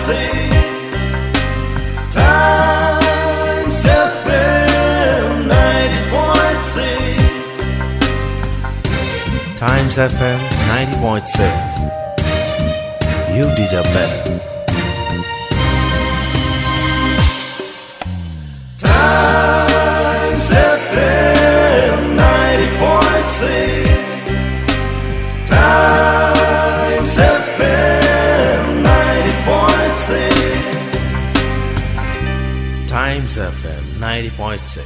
Times FM 90.6. Times FM 90.6. You deserve better. Times FM 90.6. Times FM 90.6. Times FM 90.6.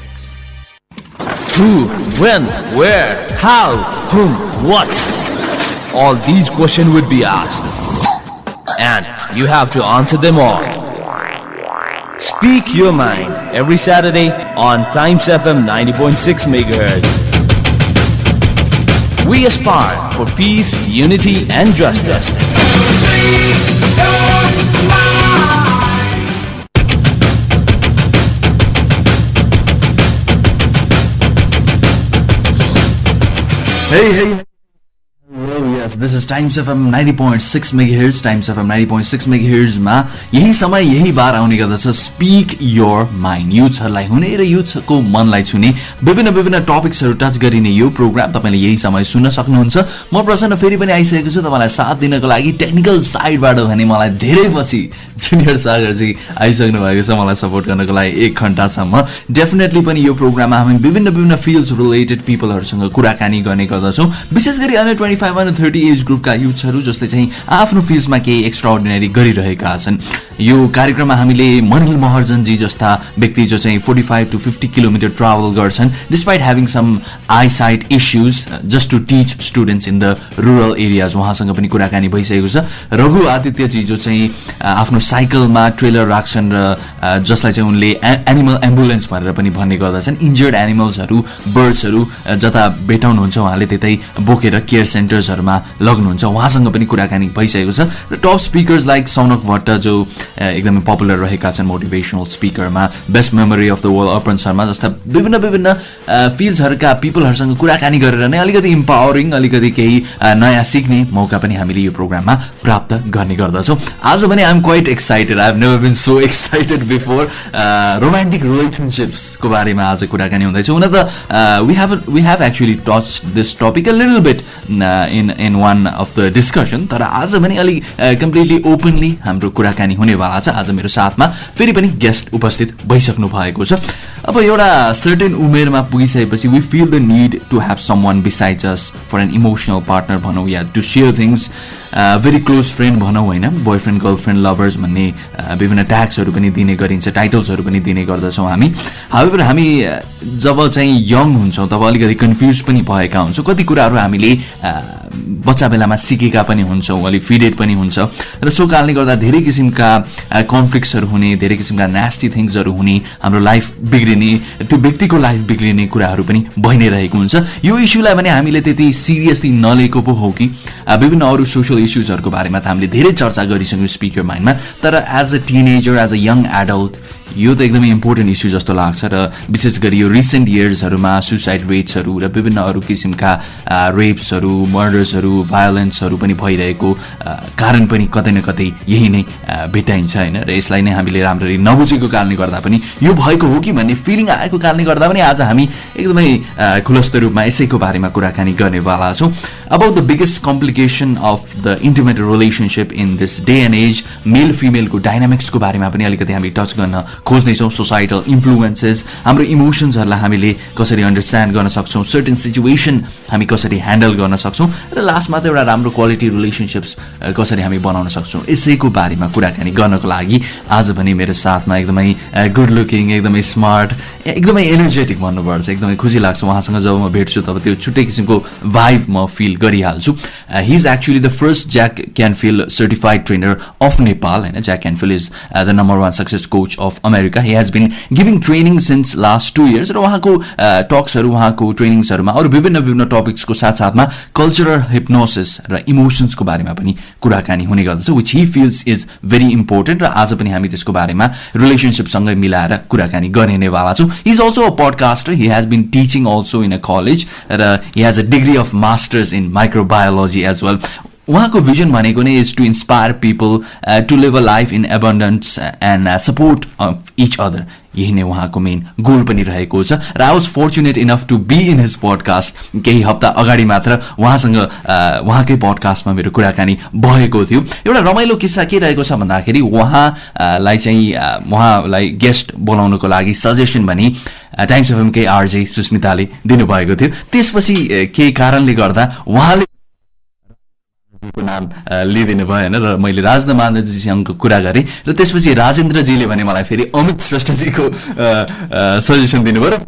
Who, when, where, how, whom, what? All these questions would be asked. And you have to answer them all. Speak your mind every Saturday on Times FM 90.6 MHz. We aspire for peace, unity and justice. Hey. Hello, yes, this is Times FM 90.6 MHz. Times FM 90.6 MHz मा यही समय यही बार आउने गर्दछ speak your mind. युथहरूलाई हुने र युथको मनलाई छुने विभिन्न टपिक्सहरू टच गरिने यो प्रोग्राम तपाईँले यही समय सुन्न सक्नुहुन्छ. म प्रसन्न फेरि पनि आइसकेको छु तपाईँलाई साथ दिनको लागि. टेक्निकल साइडबाट भने मलाई धेरै पछि जुनियर सागरजी आइसक्नु भएको छ मलाई सपोर्ट गर्नको लागि 1 घण्टासम्म. डेफिनेटली पनि यो प्रोग्राममा हामी विभिन्न फिल्ड्स रिलेटेड पिपलहरूसँग कुराकानी गर्ने गर्दछौँ. विशेष गरी अन्डर 25 अन्डर 30 एज ग्रुपका युथहरू जसले चाहिँ आफ्नो फिल्ड्समा केही एक्स्ट्राअर्डिनरी गरिरहेका छन्. यो कार्यक्रममा हामीले मनिल महर्जनजी जस्ता व्यक्ति जो चाहिँ 45 to 50 किलोमिटर ट्राभल गर्छन् despite having some eyesight issues just to teach students in the rural areas. उहाँसँग पनि कुराकानी भइसकेको छ. रघु आदित्यजी जो चाहिँ आफ्नो साइकलमा ट्रेलर राख्छन् र जसलाई चाहिँ उनले एनिमल एम्बुलेन्स भनेर पनि भन्ने गर्दछन्. इन्जर्ड एनिमल्सहरू बर्ड्सहरू जता भेटाउनुहुन्छ उहाँले त्यतै बोकेर केयर सेन्टर्सहरूमा लग्नुहुन्छ. उहाँसँग पनि कुराकानी भइसकेको छ. र top speakers like Saunak Bhatt जो एकदमै पपुलर रहेका छन् मोटिभेसनल स्पिकरमा, best memory of the world Arpan Sharma जस्ता विभिन्न फिल्ड्सहरूका पिपलहरूसँग कुराकानी गरेर नै अलिकति इम्पावरिङ अलिकति केही नयाँ सिक्ने मौका पनि हामीले यो प्रोग्राममा प्राप्त गर्ने गर्दछौँ. आज भने I am quite excited. I have never been so excited before. Romantic रिलेसनसिप्सको बारेमा आज कुराकानी हुँदैछ. हुन त we have actually touch this topic a little bit in one of the discussion. तर आज पनि अलिक कम्प्लिटली ओपनली हाम्रो कुराकानी हुनेवाला छ. आज मेरो साथमा फेरि पनि गेस्ट उपस्थित भइसक्नु भएको छ. अब एउटा सर्टेन उमेरमा पुगिसकेपछि we feel the need to have someone besides us for an emotional partner भनौँ या to share things. Very close friend भनौँ होइन, बोयफ्रेन्ड गर्लफ्रेन्ड लभर्स भन्ने विभिन्न ट्याग्सहरू पनि दिने गरिन्छ, टाइटल्सहरू पनि दिने गर्दछौँ हामी. हाउएभर हामी जब चाहिँ यङ हुन्छौँ तब अलिकति कन्फ्युज पनि भएका हुन्छौँ. कति कुराहरू हामीले बच्चा बेलामा सिकेका पनि हुन्छौँ, अलिक फिडेड पनि हुन्छ र सो कारणले गर्दा धेरै किसिमका कन्फ्लिक्ट्सहरू हुने, धेरै किसिमका न्यास्टी थिङ्सहरू हुने, हाम्रो लाइफ बिग्रिने, त्यो व्यक्तिको लाइफ बिग्रिने कुराहरू पनि भइ नै रहेको हुन्छ. यो इस्युलाई भने हामीले त्यति सिरियसली नलिएको पो हो कि विभिन्न अरू सोसियल इस्युजहरूको बारेमा त हामीले धेरै चर्चा गरिसक्यौँ स्पिक योर माइन्डमा. तर as a teenager as a young adult यो त एकदमै इम्पोर्टेन्ट इस्यु जस्तो लाग्छ. र विशेष गरी यो रिसेन्ट इयर्सहरूमा सुसाइड रेट्सहरू र विभिन्न अरू किसिमका रेप्सहरू, मर्डर्सहरू, भायोलेन्सहरू पनि भइरहेको कारण पनि कतै न कतै यही नै भेटाइन्छ होइन. र यसलाई नै हामीले राम्ररी नबुझेको कारणले गर्दा पनि यो भएको हो कि भन्ने फिलिङ आएको कारणले गर्दा पनि आज हामी एकदमै खुलस्त रूपमा यसैको बारेमा कुराकानी गर्नेवाला छौँ. About the biggest complication of the intimate relationship in this day and age, male फिमेलको डाइनामिक्सको बारेमा पनि अलिकति हामी टच गर्न खोज्नेछौँ. सोसाइटल इन्फ्लुएन्सेस, हाम्रो इमोसन्सहरूलाई हामीले कसरी अन्डरस्ट्यान्ड गर्न सक्छौँ, सर्टेन सिचुएसन हामी कसरी ह्यान्डल गर्न सक्छौँ र लास्टमा त एउटा राम्रो क्वालिटी रिलेसनसिप्स कसरी हामी बनाउन सक्छौँ, यसैको बारेमा कुराकानी गर्नको लागि आज पनि मेरो साथमा एकदमै गुड लुकिङ, एकदमै स्मार्ट, एकदमै एनर्जेटिक भन्नुपर्छ. एकदमै खुसी लाग्छ उहाँसँग जब म भेट्छु तब त्यो छुट्टै किसिमको भाइब म फिल गरिहाल्छु. He is actually the first Jack Canfield certified trainer of Nepal होइन. Jack Canfield is the number 1 success coach of America. He has been giving training since last 2 years र उहाँको टक्सहरू, उहाँको ट्रेनिङ्सहरूमा अरू विभिन्न टपिक्सको साथसाथमा कल्चरल हिप्नोसिस र इमोसन्सको बारेमा पनि कुराकानी हुने गर्दछ, which he feels is very important. र आज पनि हामी त्यसको बारेमा रिलेसनसिपसँगै मिलाएर कुराकानी गर्ने नेवाला छौँ. He is also a podcaster. He has been teaching also in a college र he has a degree of masters in microbiology as well. उहाँको भिजन भनेको नै is to inspire people to live a life in abundance and support each other. यही नै उहाँको main goal पनि रहेको छ. र I was fortunate enough to be in his podcast. केही हप्ता अगाडि मात्र उहाँसँग उहाँकै पोडकास्टमा मेरो कुराकानी भएको थियो. एउटा रमाइलो किस्सा के रहेको छ भन्दाखेरि उहाँलाई गेस्ट बोलाउनको लागि सजेसन भनी टाइम्स एफएम के आरजे सुस्मिताले दिनुभएको थियो. त्यसपछि केही कारणले गर्दा उहाँले नाम लिइदिनु भयो होइन, र मैले राजनमानजीसँग कुरा गरेँ र त्यसपछि राजेन्द्रजीले भने मलाई फेरि अमित श्रेष्ठजीको सजेसन दिनुभयो र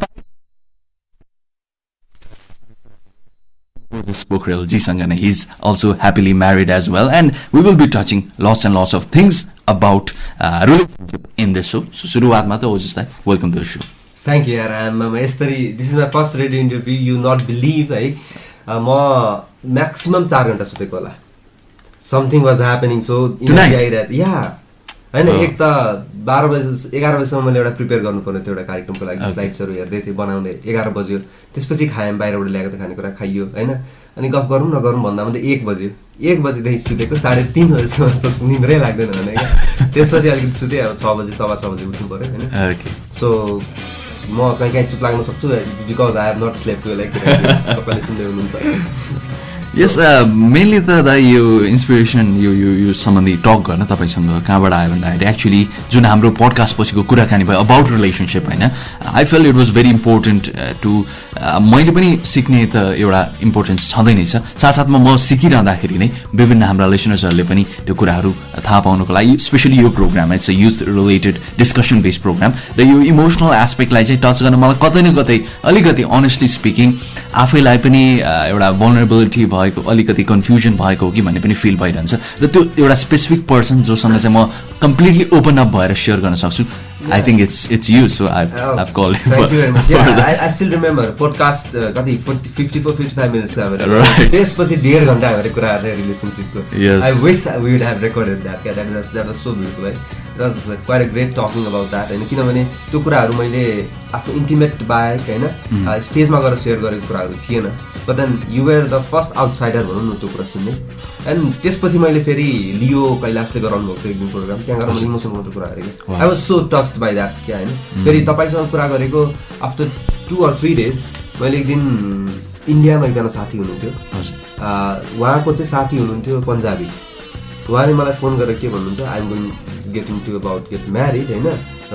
Ojesh Pokhrel जीसँग नै. he is also happily married as well, and we will be touching lots and lots of things about relationship in this show. So सुरुवातमा त ओजेशलाई welcome to the show. Thank you यार. यस्तरी this is my first radio interview. You not believe है, म maximum 4 घन्टा सुतेको होला. Something was happening. So energy आइरहेको थियो या होइन. एक त 12 बजी 11 बजीसम्म मैले एउटा प्रिपेयर गर्नुपर्ने थियो एउटा कार्यक्रमको लागि. स्लाइड्सहरू हेर्दै थिएँ बनाउँदै 11 बज्यो. त्यसपछि खायौँ, बाहिरबाट ल्याएको त खानेकुरा खाइयो होइन. अनि गफ गरौँ नगरौँ भन्दा भन्दा 1 बज्यो. 1 बजीदेखि सुतेको 3:30 बजीसम्म त निन्द्रै लाग्दैन भने क्या. त्यसपछि अलिकति सुतेँ. अब 6 बजी 6:15 बजी उठ्नु पऱ्यो होइन. सो म कहीँ चुप लाग्न सक्छु because I have not slept like तपाईँले सुन्दै हुनुहुन्छ. यस मेनली त यो इन्सपिरेसन यो सम्बन्धी टक गर्न तपाईँसँग कहाँबाट आयो भन्दाखेरि एक्चुली जुन हाम्रो पडकास्ट पछिको कुराकानी भयो अबाउट रिलेसनसिप होइन, I felt it was very important to मैले पनि सिक्ने त एउटा इम्पोर्टेन्स छँदै नै छ. साथसाथमा म सिकिरहँदाखेरि नै विभिन्न हाम्रा लिसनर्सहरूले पनि त्यो कुराहरू थाहा पाउनुको लागि स्पेसली यो program it's a youth related discussion based program र यो इमोसनल एस्पेक्टलाई चाहिँ टच गर्न मलाई कतै न कतै अलिकति अनेस्टली स्पिकिङ आफैलाई पनि एउटा भल्नरेबिलिटी भएको अलिकति कन्फ्युजन भएको हो कि भन्ने पनि फिल भइरहन्छ. र त्यो एउटा स्पेसिफिक पर्सन जोसँग चाहिँ म कम्प्लिटली ओपन अप भएर सेयर गर्न सक्छु. I think it's you, so I've called you. Thank you very much. Yeah, I still remember podcast कति 54-55 minutes right. त्यसपछि 1.5 घण्टा हाम्रो कुरा आयो रिलेसनसिपको. Yes. I wish we would have recorded that. That was so beautiful. It was quite a great talking about that. होइन किनभने त्यो कुराहरू मैले आफ्नो इन्टिमेट बाहेक होइन स्टेजमा गएर सेयर गरेको कुराहरू थिएन. But then you were the first outsider भनौँ न त्यो कुरा सुन्ने. एन्ड त्यसपछि मैले फेरि लियो कैलाशले गराउनु भएको एक दिन प्रोग्राम. त्यहाँ गएर मैले इमोसनल मात्र कुरा गरेको. I was so touched by that क्या होइन. फेरि तपाईँसँग कुरा गरेको आफ्टर 2 or 3 days मैले एक दिन इन्डियामा एकजना साथी हुनुहुन्थ्यो. उहाँको चाहिँ साथी हुनुहुन्थ्यो पन्जाबी. उहाँले मलाई फोन गरेर के भन्नुहुन्छ, I am going getting to about get married होइन,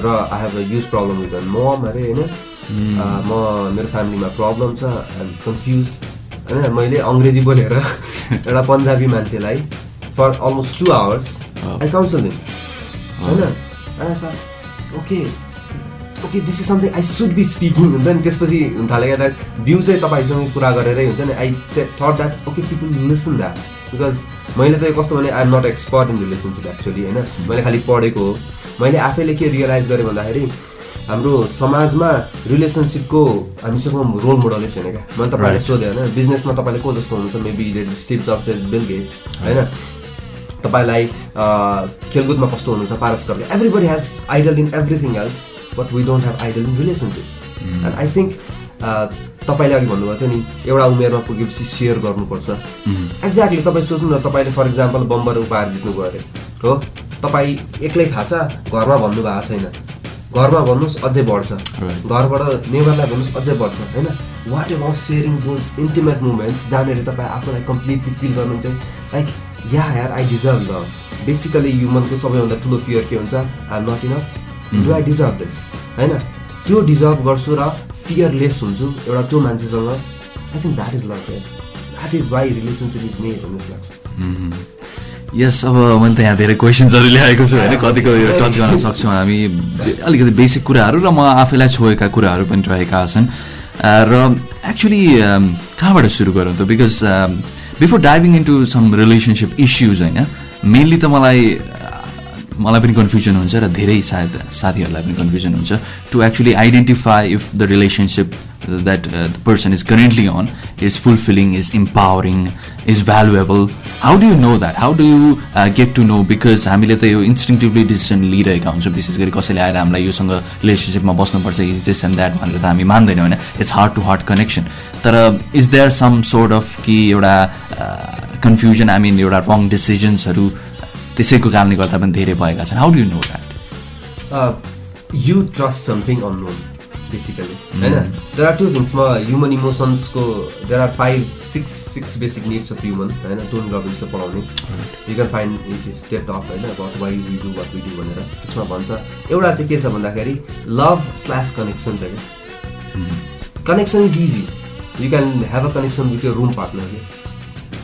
र I have a huge problem with mom अरे होइन. म मेरो फ्यामिलीमा प्रब्लम छ, आई एम कन्फ्युज होइन. मैले अङ्ग्रेजी बोलेर एउटा पन्जाबी मान्छेलाई for almost 2 hours I counsel him होइन. Okay this is something I should be speaking हुन्छ नि. त्यसपछि हुन थालेको त भ्यू चाहिँ तपाईँसँग कुरा गरेरै हुन्छ नि. I thought that okay people listen that because मैले त कस्तो भने I am not expert in relationship actually होइन. मैले खालि पढेको हो. मैले आफैले के रियलाइज गरेँ भन्दाखेरि हाम्रो समाजमा रिलेसनसिपको हामीसँग रोल मोडलै छैन क्या. मैले तपाईँले सोधेँ होइन बिजनेसमा तपाईँले को जस्तो हुनुहुन्छ, maybe Steve Jobs Bill Gates होइन. तपाईँलाई खेलकुदमा कस्तो हुनुहुन्छ पारस गर्दै. Everybody has idol in everything else but we don't have idol in relationship. And I think तपाईँले अघि भन्नुभएको थियो नि एउटा उमेरमा पुगेपछि सेयर गर्नुपर्छ. एक्ज्याक्टली तपाईँ सोच्नु न, तपाईँले फर इक्जाम्पल बम्बर उपहार जित्नु गयो अरे हो, तपाईँ एक्लै थाहा छ, घरमा भन्नुभएको छैन, घरमा भन्नुहोस् अझै बढ्छ, घरबाट नेबरलाई भन्नुहोस् अझै बढ्छ होइन. What about sharing those intimate moments जहाँनिर तपाईँ आफूलाई कम्प्लिटली फिल गर्नुहुन्छ लाइक या यार आई डिजर्भ लभ. बेसिकली ह्युमनको सबैभन्दा ठुलो फियर के हुन्छ, I am not enough, do I deserve this होइन. त्यो डिजर्भ गर्छु र फियरलेस हुन्छु एउटा त्यो मान्छेसँग. I think that is love. That is why relationship is made भन्ने लाग्छ. यस, अब मैले त यहाँ धेरै क्वेसन्सहरू ल्याएको छु होइन. कतिको यो टच गर्न सक्छौँ हामी अलिकति बेसिक कुराहरू र म आफैलाई छोएका कुराहरू पनि रहेका छन्. र एक्चुली कहाँबाट सुरु गरौँ त, because before diving into some relationship issues होइन, मेनली त मलाई पनि कन्फ्युजन हुन्छ र धेरै सायद साथीहरूलाई पनि कन्फ्युजन हुन्छ to actually identify if the relationship that the person is currently on is fulfilling, is empowering, is valuable. How do you know that? How do you get to know? Because हामीले त यो instinctively decision लिइरहेका हुन्छ. विशेष गरी कसैले आएर हामीलाई योसँग रिलेसनसिपमा बस्नुपर्छ इज दिस एन्ड द्याट भनेर त हामी मान्दैनौँ होइन. It's heart to heart connection. तर is there some sort of कि एउटा कन्फ्युजन आई मिन एउटा रङ डिसिजन्सहरू त्यसैको कारणले गर्दा पनि धेरै भएका छन्. How do you know that? You trust something unknown, basically. There are two things. Human emotions there are 6 basic needs of human. Don't love is the You can find it is TED Talk about why we do what we do. त्यसमा भन्छ एउटा चाहिँ के छ भन्दाखेरि love/connection चाहिँ. Connection is easy. You can have a connection with your room partner.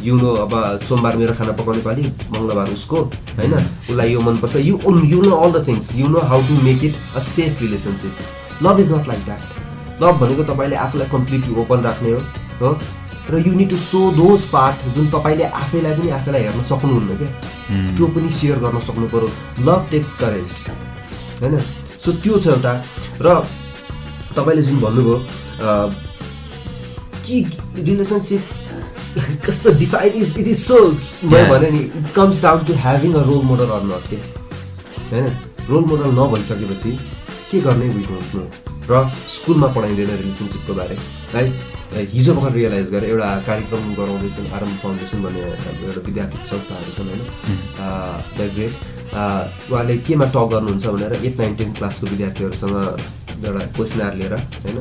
You know अब सोमबार मेरो खाना पकाउने पाली, मङ्गलबार उसको, हैन, उसलाई यो मन पर्छ. You know all the things. You know how to make it a safe relationship. Love is not like that. Love भनेको तपाईले आफूलाई कम्प्लिटली ओपन राख्ने हो र you need to show those part जुन तपाईले आफैलाई पनि आफैलाई हेर्न सक्नुहुन्न के, त्यो पनि शेयर गर्न सक्नु पर्यो. Love takes courage. हैन, सो त्यो छ एउटा. र तपाईले जुन भन्नुभयो कि रिलेसनशिप कस्तो डिफाइन इट इज सो भने नि it comes down to having a role model or not के, हैन. रोल मोडल नभइसकेपछि के गर्ने बुझ्नु र स्कुलमा पढाइँदैन रिलेसनसिपको बारे है. हिजो भर्खर रियलाइज गरेँ एउटा कार्यक्रम गराउँदैछन् आरएम फाउन्डेसन भन्ने एउटा विद्यार्थी संस्थाहरू छन् होइन, द ग्रेट. उहाँले केमा टक गर्नुहुन्छ भनेर 8, 9, 10 क्लासको विद्यार्थीहरूसँग एउटा क्वेसनर लिएर होइन,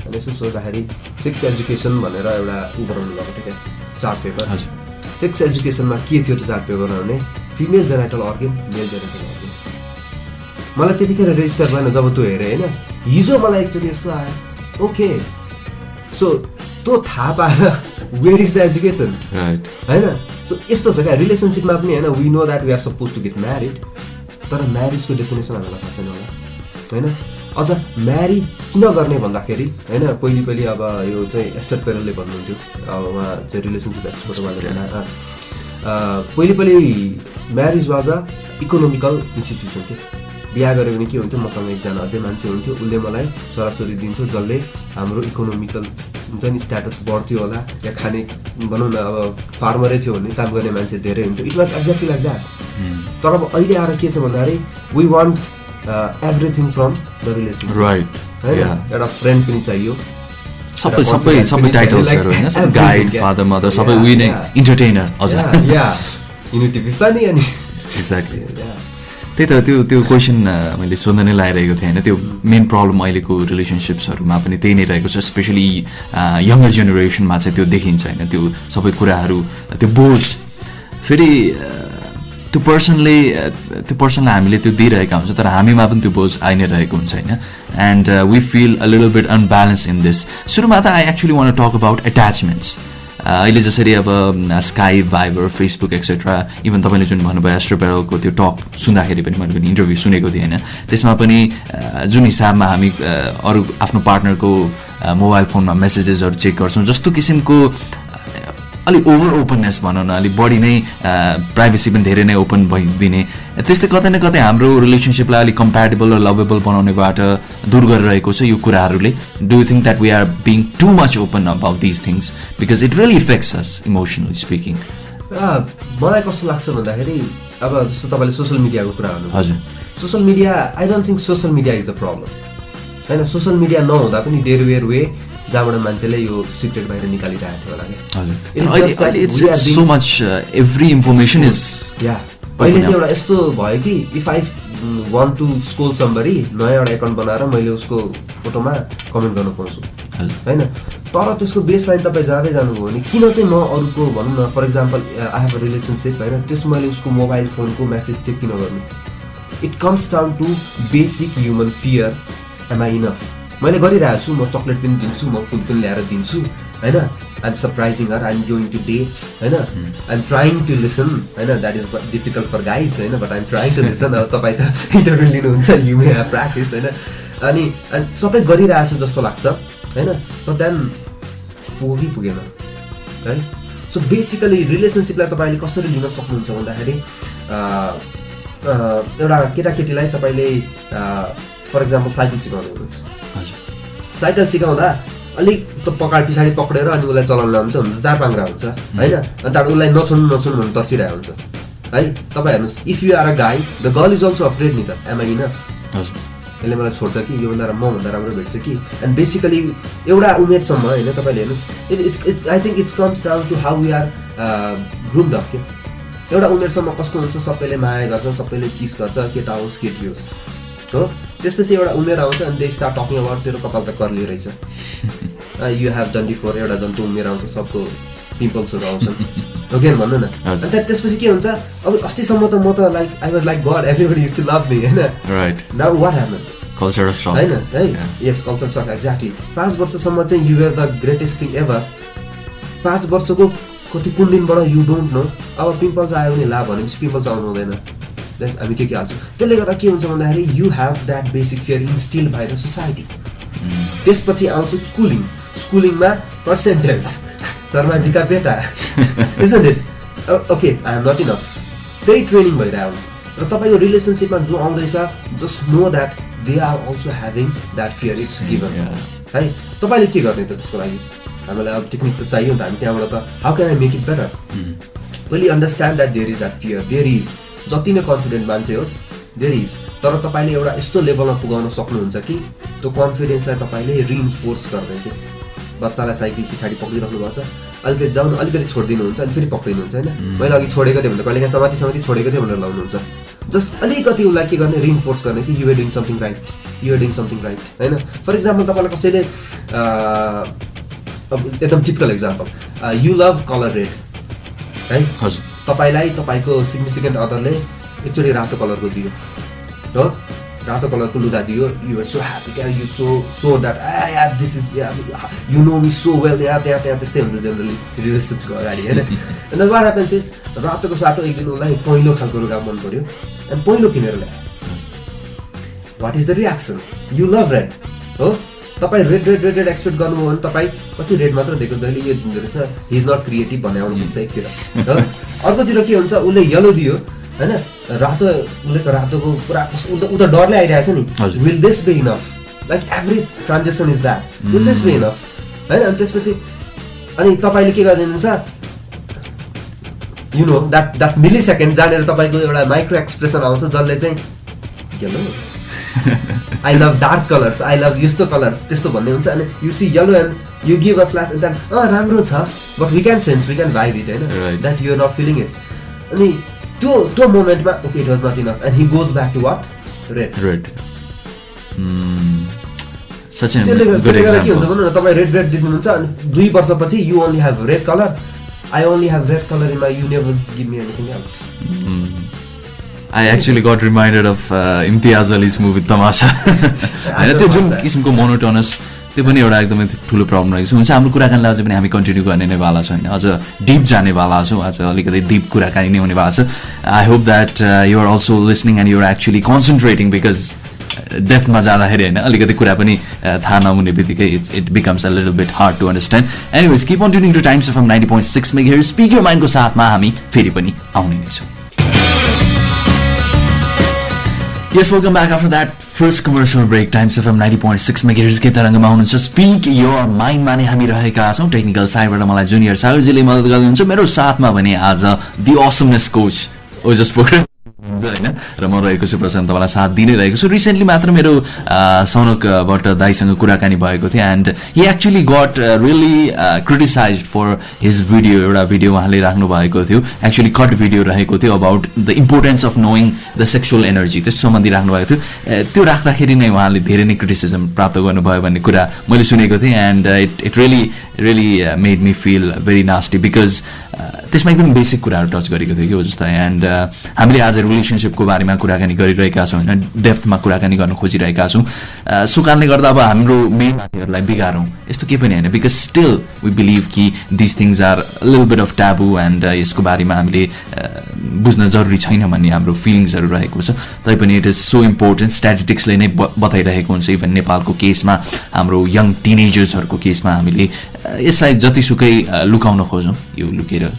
अनि यसो सोच्दाखेरि सेक्स एजुकेसन भनेर एउटा बनाउनु भएको थियो क्या, चार्ट पेपर. सेक्स एजुकेसनमा के थियो त्यो चार्ट पेपरमा भने फिमेल जेनाइटल अर्गन, मेल जेनाइटल अर्गन. मलाई त्यतिखेर रेजिस्टर भएन जब त्यो हेरेँ होइन. हिजो मलाई एकचोटि यसो आयो, ओके सो त्यो थाहा पाएर वेयर इज द एजुकेसन होइन. सो यस्तो छ क्या रिलेसनसिपमा पनि होइन. We know that we are suppose to get married, तर म्यारिजको डेफिनेसन हामीलाई थाहा छैन होला होइन. अझ म्यारी किन गर्ने भन्दाखेरि होइन, पहिले अब यो चाहिँ एस्टेट पेरलले भन्नुहुन्थ्यो, अब उहाँ चाहिँ रिलेसनसिप एक्सपर्ट उहाँले भने पहिले marriage was a economical institution थियो. बिहा गऱ्यो भने के हुन्थ्यो, मसँग एकजना अझै मान्छे हुन्थ्यो, उसले मलाई छोराछोरी दिन्थ्यो जसले हाम्रो इकोनोमिकल हुन्छ नि स्ट्याटस बढ्थ्यो होला, या खाने भनौँ न अब फार्मरै थियो भने काम गर्ने मान्छे धेरै हुन्थ्यो. It was exactly like that. तर अब अहिले आएर के छ भन्दाखेरि we want everything from the relationship, right होइन. एउटा फ्रेन्ड पनि चाहियो, सबै टाइटल्सहरु हैन, सब गाइड, फादर, मदर, सबै विनिङ एन्टरटेनर अझ. या you need to be funny अनि एक्ज्याक्टली. त्यही त त्यो क्वेसन मैले सोध्न नै लागिरहेको थिएँ होइन. त्यो मेन प्रब्लम अहिलेको रिलेसनसिप्सहरूमा पनि त्यही नै रहेको छ, स्पेसली यङ्गर जेनेरेसनमा चाहिँ त्यो देखिन्छ होइन. त्यो सबै कुराहरू त्यो बोझ फेरि त्यो पर्सनलाई हामीले त्यो दिइरहेका हुन्छ, तर हामीमा पनि त्यो बोझ आइ नै रहेको हुन्छ होइन. And we feel a little bit unbalance in this. सुरुमा त I actually want to talk about attachments. अहिले जसरी अब Skype, Viber, Facebook etcetera, even तपाईँले जुन भन्नुभयो एस्ट्रोपेरलको त्यो टक सुन्दाखेरि पनि मैले पनि इन्टरभ्यू सुनेको थिएँ होइन. त्यसमा पनि जुन हिसाबमा हामी अरू आफ्नो पार्टनरको मोबाइल फोनमा मेसेजेसहरू चेक गर्छौँ, जस्तो किसिमको अलिक ओपननेस भनौँ न, अलिक बढी नै प्राइभेसी पनि धेरै नै ओपन भइदिने, त्यस्तै कतै न कतै हाम्रो रिलेसनसिपलाई अलिक कम्प्याटेबल र लभेबल बनाउनेबाट दूर गरिरहेको छ यो कुराहरूले. Do you think that we are being too much open about these things because it really affects us emotionally speaking? मलाई कस्तो लाग्छ भन्दाखेरि अब जस्तो तपाईँले सोसियल मिडियाको कुरा गर्नु. हजुर, social media I don't think social media is the problem होइन. सोसियल मिडिया नहुँदा पनि देयर वेयर वे जहाँबाट मान्छेले यो सिक्रेट बाहिर निकालिरहेको थियो होला क्या. अहिले चाहिँ एउटा यस्तो भयो कि if I want to scroll somebody, नयाँ एउटा एकाउन्ट बनाएर मैले उसको फोटोमा कमेन्ट गर्न पाउँछु होइन. तर त्यसको बेस लाइन तपाईँ जाँदै जानुभयो भने किन चाहिँ म अरूको भनौँ न, for example I have a relationship होइन, त्यसमा मैले उसको मोबाइल फोनको म्यासेज चेक किन गर्नु? It comes down to basic human fear. Am I enough? मैले गरिरहेको छु, म चक्लेट पनि दिन्छु, म फुल पनि ल्याएर दिन्छु होइन. I am surprising her, I am going to dates होइन. I am trying to listen होइन. That is difficult for guys होइन, but I am trying to listen. अब तपाईँ त इन्टरभ्यू लिनुहुन्छ, यु मे हेभ प्र्याक्टिस होइन. अनि सबै गरिरहेको छु जस्तो लाग्छ होइन, तर देन पुगेन है. सो बेसिकली रिलेसनसिपलाई तपाईँले कसरी लिन सक्नुहुन्छ भन्दाखेरि एउटा केटाकेटीलाई तपाईँले फर इक्जाम्पल साइकल सिकाउनु हुनुहुन्छ. साइकल सिकाउँदा अलिक पछाडि पक्रेर अनि उसलाई चलाउन हुन्छ, 4 पाङ्ग्रा हुन्छ होइन. अन्त उसलाई नछुनु भन्नु तर्सिरहेको हुन्छ है. तपाईँ हेर्नुहोस्, if you are a guy, the girl is also afraid नि त. Am I enough? यसले मलाई छोड्छ कि, योभन्दा मभन्दा राम्रो भेट्छ कि. एन्ड बेसिकली एउटा उमेरसम्म होइन, तपाईँले हेर्नुहोस्, I think it's comes down to how we are groomed up के एउटा उमेरसम्म कस्तो हुन्छ सबैले माया गर्छ सबैले किस गर्छ केटा होस् केटी होस् हो त्यसपछि एउटा उमेर आउँछ अनि दे स्टार्ट टकिङ अबाउट तेरो कपाल त कर्ली रहेछ यु हेभ डन बिफोर एउटा जन्तु उमेर आउँछ सबको पिम्पल्सहरू आउँछन् हो कि भन्नु न अनि त्यसपछि के हुन्छ अब अस्तिसम्म त म त like I was like God everybody use to love me होइन right now what happen culture of होइन है यस कल्चर सक एक्ज्याक्टली 5 वर्षसम्म चाहिँ you are the greatest thing ever 5 वर्षको कति कुन दिनबाट यु डोन्ट नो अब पिम्पल्स आयो भने ला भनेपछि पिम्पल्स आउनु हुँदैन द्याट्स हामी के हाल्छौँ त्यसले गर्दा के हुन्छ भन्दाखेरि you have that basic fear instill by the society त्यसपछि आउँछ स्कुलिङमा पर्सेन्टेज शर्माजीका बेटा isn't it okay I am not enough त्यही ट्रेनिङ भइरहेको हुन्छ र तपाईँको रिलेसनसिपमा जो आउँदैछ just know that they are also having that fear it's given है तपाईँले के गर्ने त त्यसको लागि हामीलाई अब टेक्निक त चाहियो नि त हामी त्यहाँबाट त how can I make it better पहिली understand that there is that fear there is जति नै कन्फिडेन्ट मान्छे होस् देयर इज तर तपाईँले एउटा यस्तो लेभलमा पुगाउन सक्नुहुन्छ कि त्यो कन्फिडेन्सलाई तपाईँले रिइन्फोर्स गर्दै थियो बच्चालाई साइकल पछाडि पक्रिराख्नु भएको छ अलिकति जाउनु अलिकति छोडिदिनुहुन्छ अनि फेरि पक्रिनुहुन्छ होइन मैले अघि छोडेको थिएँ भने कहिलेकाहीँ समाति छोडेको थिएँ भनेर लाउनुहुन्छ जस्ट अलिकति उसलाई के गर्ने रिइन्फोर्स गर्ने कि you are doing something right होइन फर इक्जाम्पल तपाईँलाई कसैले एकदम typical example you love colour red है तपाईँलाई तपाईँको सिग्निफिकेन्ट अदरले एकचोटि रातो कलरको दियो हो रातो कलरको लुगा दियो यु आर सो ह्याप्पी क्या you so that yeah this is you know me so well यहाँ त्यस्तै हुन्छ जेनरली रिलेसनसिपको अगाडि होइन अन्त वाट ह्यापन्स इज रातोको साटो एक दिन उसलाई पहिलो खालको लुगा मन पऱ्यो अनि पहिलो किनेर ल्यायो what is the reaction you love red हो तपाईँ रेड एक्सपेक्ट गर्नुभयो भने तपाईँ कति रेड मात्र दिएको जहिले यो दिँदो रहेछ हि इज नट क्रिएटिभ भन्ने आउनुहुन्छ एकतिर अर्कोतिर के हुन्छ उसले येलो दियो होइन रातो उसले त रातोको पुरा ऊ त डरले आइरहेछ नि will this be enough like every transaction is that will this be enough होइन अनि त्यसपछि अनि तपाईँले के गरिदिनुहुन्छ you know that millisecond जहाँनिर तपाईँको एउटा माइक्रो एक्सप्रेसन आउँछ जसले चाहिँ yellow I love dark colours I love यस्तो कलर्स त्यस्तो भन्ने हुन्छ अनि you see yellow and you give a flash and राम्रो छ but we can sense we can vibe it होइन that you are not feeling it अनि त्यो मोमेन्टमा okay it was not enough and he goes back to what red त्यसले गर्दा के हुन्छ भन्नु न तपाईँ रेड दिनुहुन्छ अनि 2 वर्षपछि you only have red colour I only have red colour in my you never give me anything else I actually got reminded of Imtiaz Ali's movie Tamasha. होइन त्यो जुन किसिमको मोनोटोनस त्यो पनि एउटा एकदमै ठुलो प्रब्लम रहेको छ हुन्छ हाम्रो कुराकानीलाई अझै पनि हामी कन्टिन्यू गर्ने नै वाला छौँ होइन अझ डिप जानेवाला छौँ आज अलिकति डिप कुराकानी नै हुनेवाला छ I hope that you are also listening and you are actually concentrating because डेप्थमा जाँदाखेरि होइन अलिकति कुरा पनि थाहा नहुने बित्तिकै it becomes a little bit hard to understand anyways keep on tuning to Times FM 90.6 megahertz speak your माइन्डको साथमा हामी फेरि पनि आउने नै छौँ Yes, welcome back after that first commercial break. Times FM 90.6 MHz के तरङ्गमा हुनुहुन्छ स्पीक योर माइन्डमा नै हामी रहेका छौँ टेक्निकल साइडबाट मलाई जुनियर सागरजीले मद्दत गर्नुहुन्छ मेरो साथमा भने आज दि अवेसमनेस कोच ओजेश पोखरेल होइन र म रहेको छु प्रशान्त तपाईँलाई साथ दिनै रहेको छु रिसेन्टली मात्र मेरो सनकबाट दाइसँग कुराकानी भएको थियो and he actually got really criticise for his video एउटा भिडियो उहाँले राख्नु भएको थियो एक्चुली कट भिडियो रहेको थियो about the importance of knowing the sexual energy त्यस सम्बन्धी राख्नु भएको थियो त्यो राख्दाखेरि नै उहाँले धेरै नै क्रिटिसिजम प्राप्त गर्नुभयो भन्ने कुरा मैले सुनेको थिएँ and it really made me feel very nasty because त्यसमा एकदम बेसिक कुराहरू टच गरेको थियो कि हो जस्तो एन्ड हामीले आज रिलेसनसिपको बारेमा कुराकानी गरिरहेका छौँ होइन डेप्थमा कुराकानी गर्न खोजिरहेका छौँ सो कारणले गर्दा अब हाम्रो मेन साथीहरूलाई बिगारौँ यस्तो केही पनि होइन बिकज स्टिल वी बिलिभ कि this things are little bit of taboo and यसको बारेमा हामीले बुझ्न जरुरी छैन भन्ने हाम्रो फिलिङ्सहरू रहेको छ तैपनि इट इज सो इम्पोर्टेन्ट स्ट्याटिस्टिक्सले नै बताइरहेको हुन्छ इभन नेपालको केसमा हाम्रो यङ टिनेजर्सहरूको केसमा हामीले यसलाई जतिसुकै लुकाउन खोजौँ यो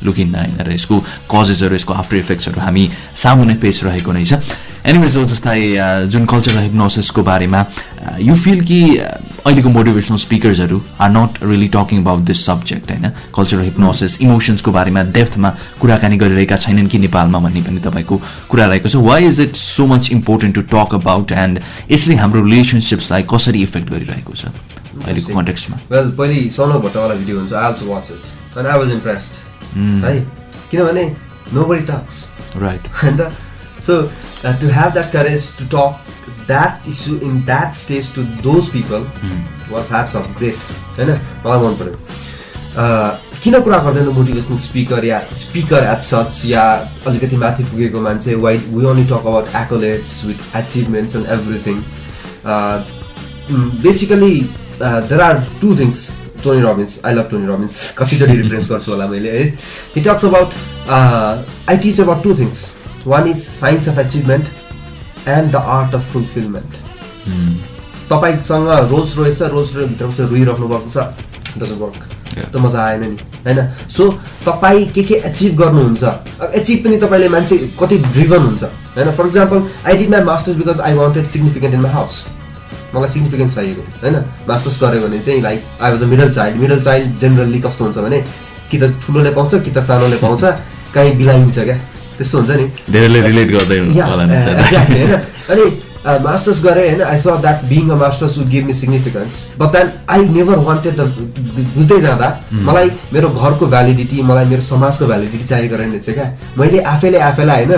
लुकिन्न होइन र यसको कजेसहरू यसको आफ्टर इफेक्ट्सहरू हामी सामुन्ने पेश रहेको नै छ एनिवेज हो जस्तै जुन कल्चरल हिप्नोसिसको बारेमा यु फिल कि अहिलेको मोटिभेसनल स्पिकर्सहरू are not really talking about this subject होइन कल्चरल हिप्नोसिस इमोसन्सको बारेमा डेप्थमा कुराकानी गरिरहेका छैनन् कि नेपालमा भन्ने पनि तपाईँको कुरा रहेको छ why is it so much important to talk about and यसले हाम्रो रिलेसनसिप्सलाई कसरी इफेक्ट गरिरहेको छ अहिलेको कन्टेक्स्टमा वेल पहिले सौनक भट्टवाला भिडियो हुन्छ I also watch it and I was impressed है किनभने nobody talks Right. and so to have that courage to talk that issue in that stage to those people was hats off great हैन मलाई मन पर्यो किन कुरा गर्दैन motivational speaker या स्पिकर एट सच या अलिकति माथि पुगेको मान्छे why we only talk about accolades with achievements and everything basically there are two things Tony Robbins I love Tony Robbins कतिचोटि रिफरेन्स गर्छु होला मैले है he talks about I teach about two things one is science of achievement and the art of fulfilment तपाईँसँग Rolls Royce छ Rolls Royce भित्र बसेर रोइराख्नु भएको छ डजन्ट वर्क त मजा आएन नि हैन सो तपाईँ के एचिभ गर्नुहुन्छ अब एचिभ पनि तपाईँले मान्छे कति ड्रिभन हुन्छ हैन for example I did my masters because I wanted significant in my house मलाई सिग्निफिकेन्स चाहिएको हैन मास्टर्स गरेँ भने चाहिँ like I was a middle child generally कस्तो हुन्छ भने कि त ठुलोले पाउँछ कि त सानोले पाउँछ कहीँ बिलाइन्छ क्या त्यस्तो हुन्छ नि धेरैले रिलेट गर्दै हैन अनि मास्टर्स गरेँ हैन I saw that being a masters would give me significance but then I never wanted the बुझ्दै जाँदा मलाई मेरो घरको भ्यालिडिटी मलाई मेरो समाजको भ्यालिडिटी चाहिएको रहेछ क्या मैले आफैलाई हैन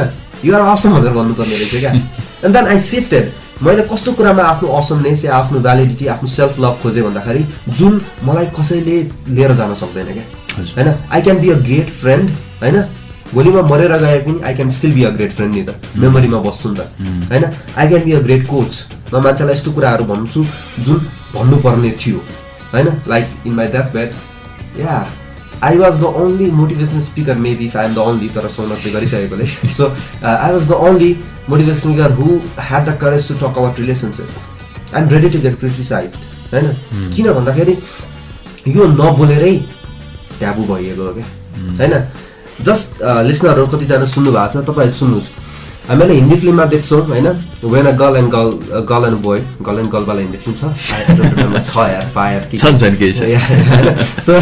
यु आर असम भनेर भन्नुपर्ने रहेछ क्या एन्ड देन आई सिफ्टेड मैले कस्तो कुरामा आफ्नो असमनेस या आफ्नो भ्यालिडिटी आफ्नो सेल्फ लभ खोजेँ भन्दाखेरि जुन मलाई कसैले लिएर जान सक्दैन क्या हैन I can be a great friend हैन भोलिमा मरेर गए पनि I can still be a great friend नि त मेमोरीमा बस्छु नि त हैन I can be a great coach म मान्छेलाई यस्तो कुराहरू भन्छु जुन भन्नुपर्ने थियो हैन like in my death bed या I was the only motivational speaker maybe if I am the only तर सोनर चाहिँ गरिसकेकोले so I was the only motivational speaker who had the courage to talk about relationship I am ready to get criticized हैन किन भन्दाखेरि यो नबोलेरै taboo भइएको हो क्या हैन जस्ट लिसनरहरू कतिजना सुन्नु भएको छ तपाईँहरू सुन्नुहोस् हामीले हिन्दी फिल्ममा देख्छौँ होइन when a girl and boy girl and गर्लवाला हिन्दी फिल्म छ छ यार फायर कि सो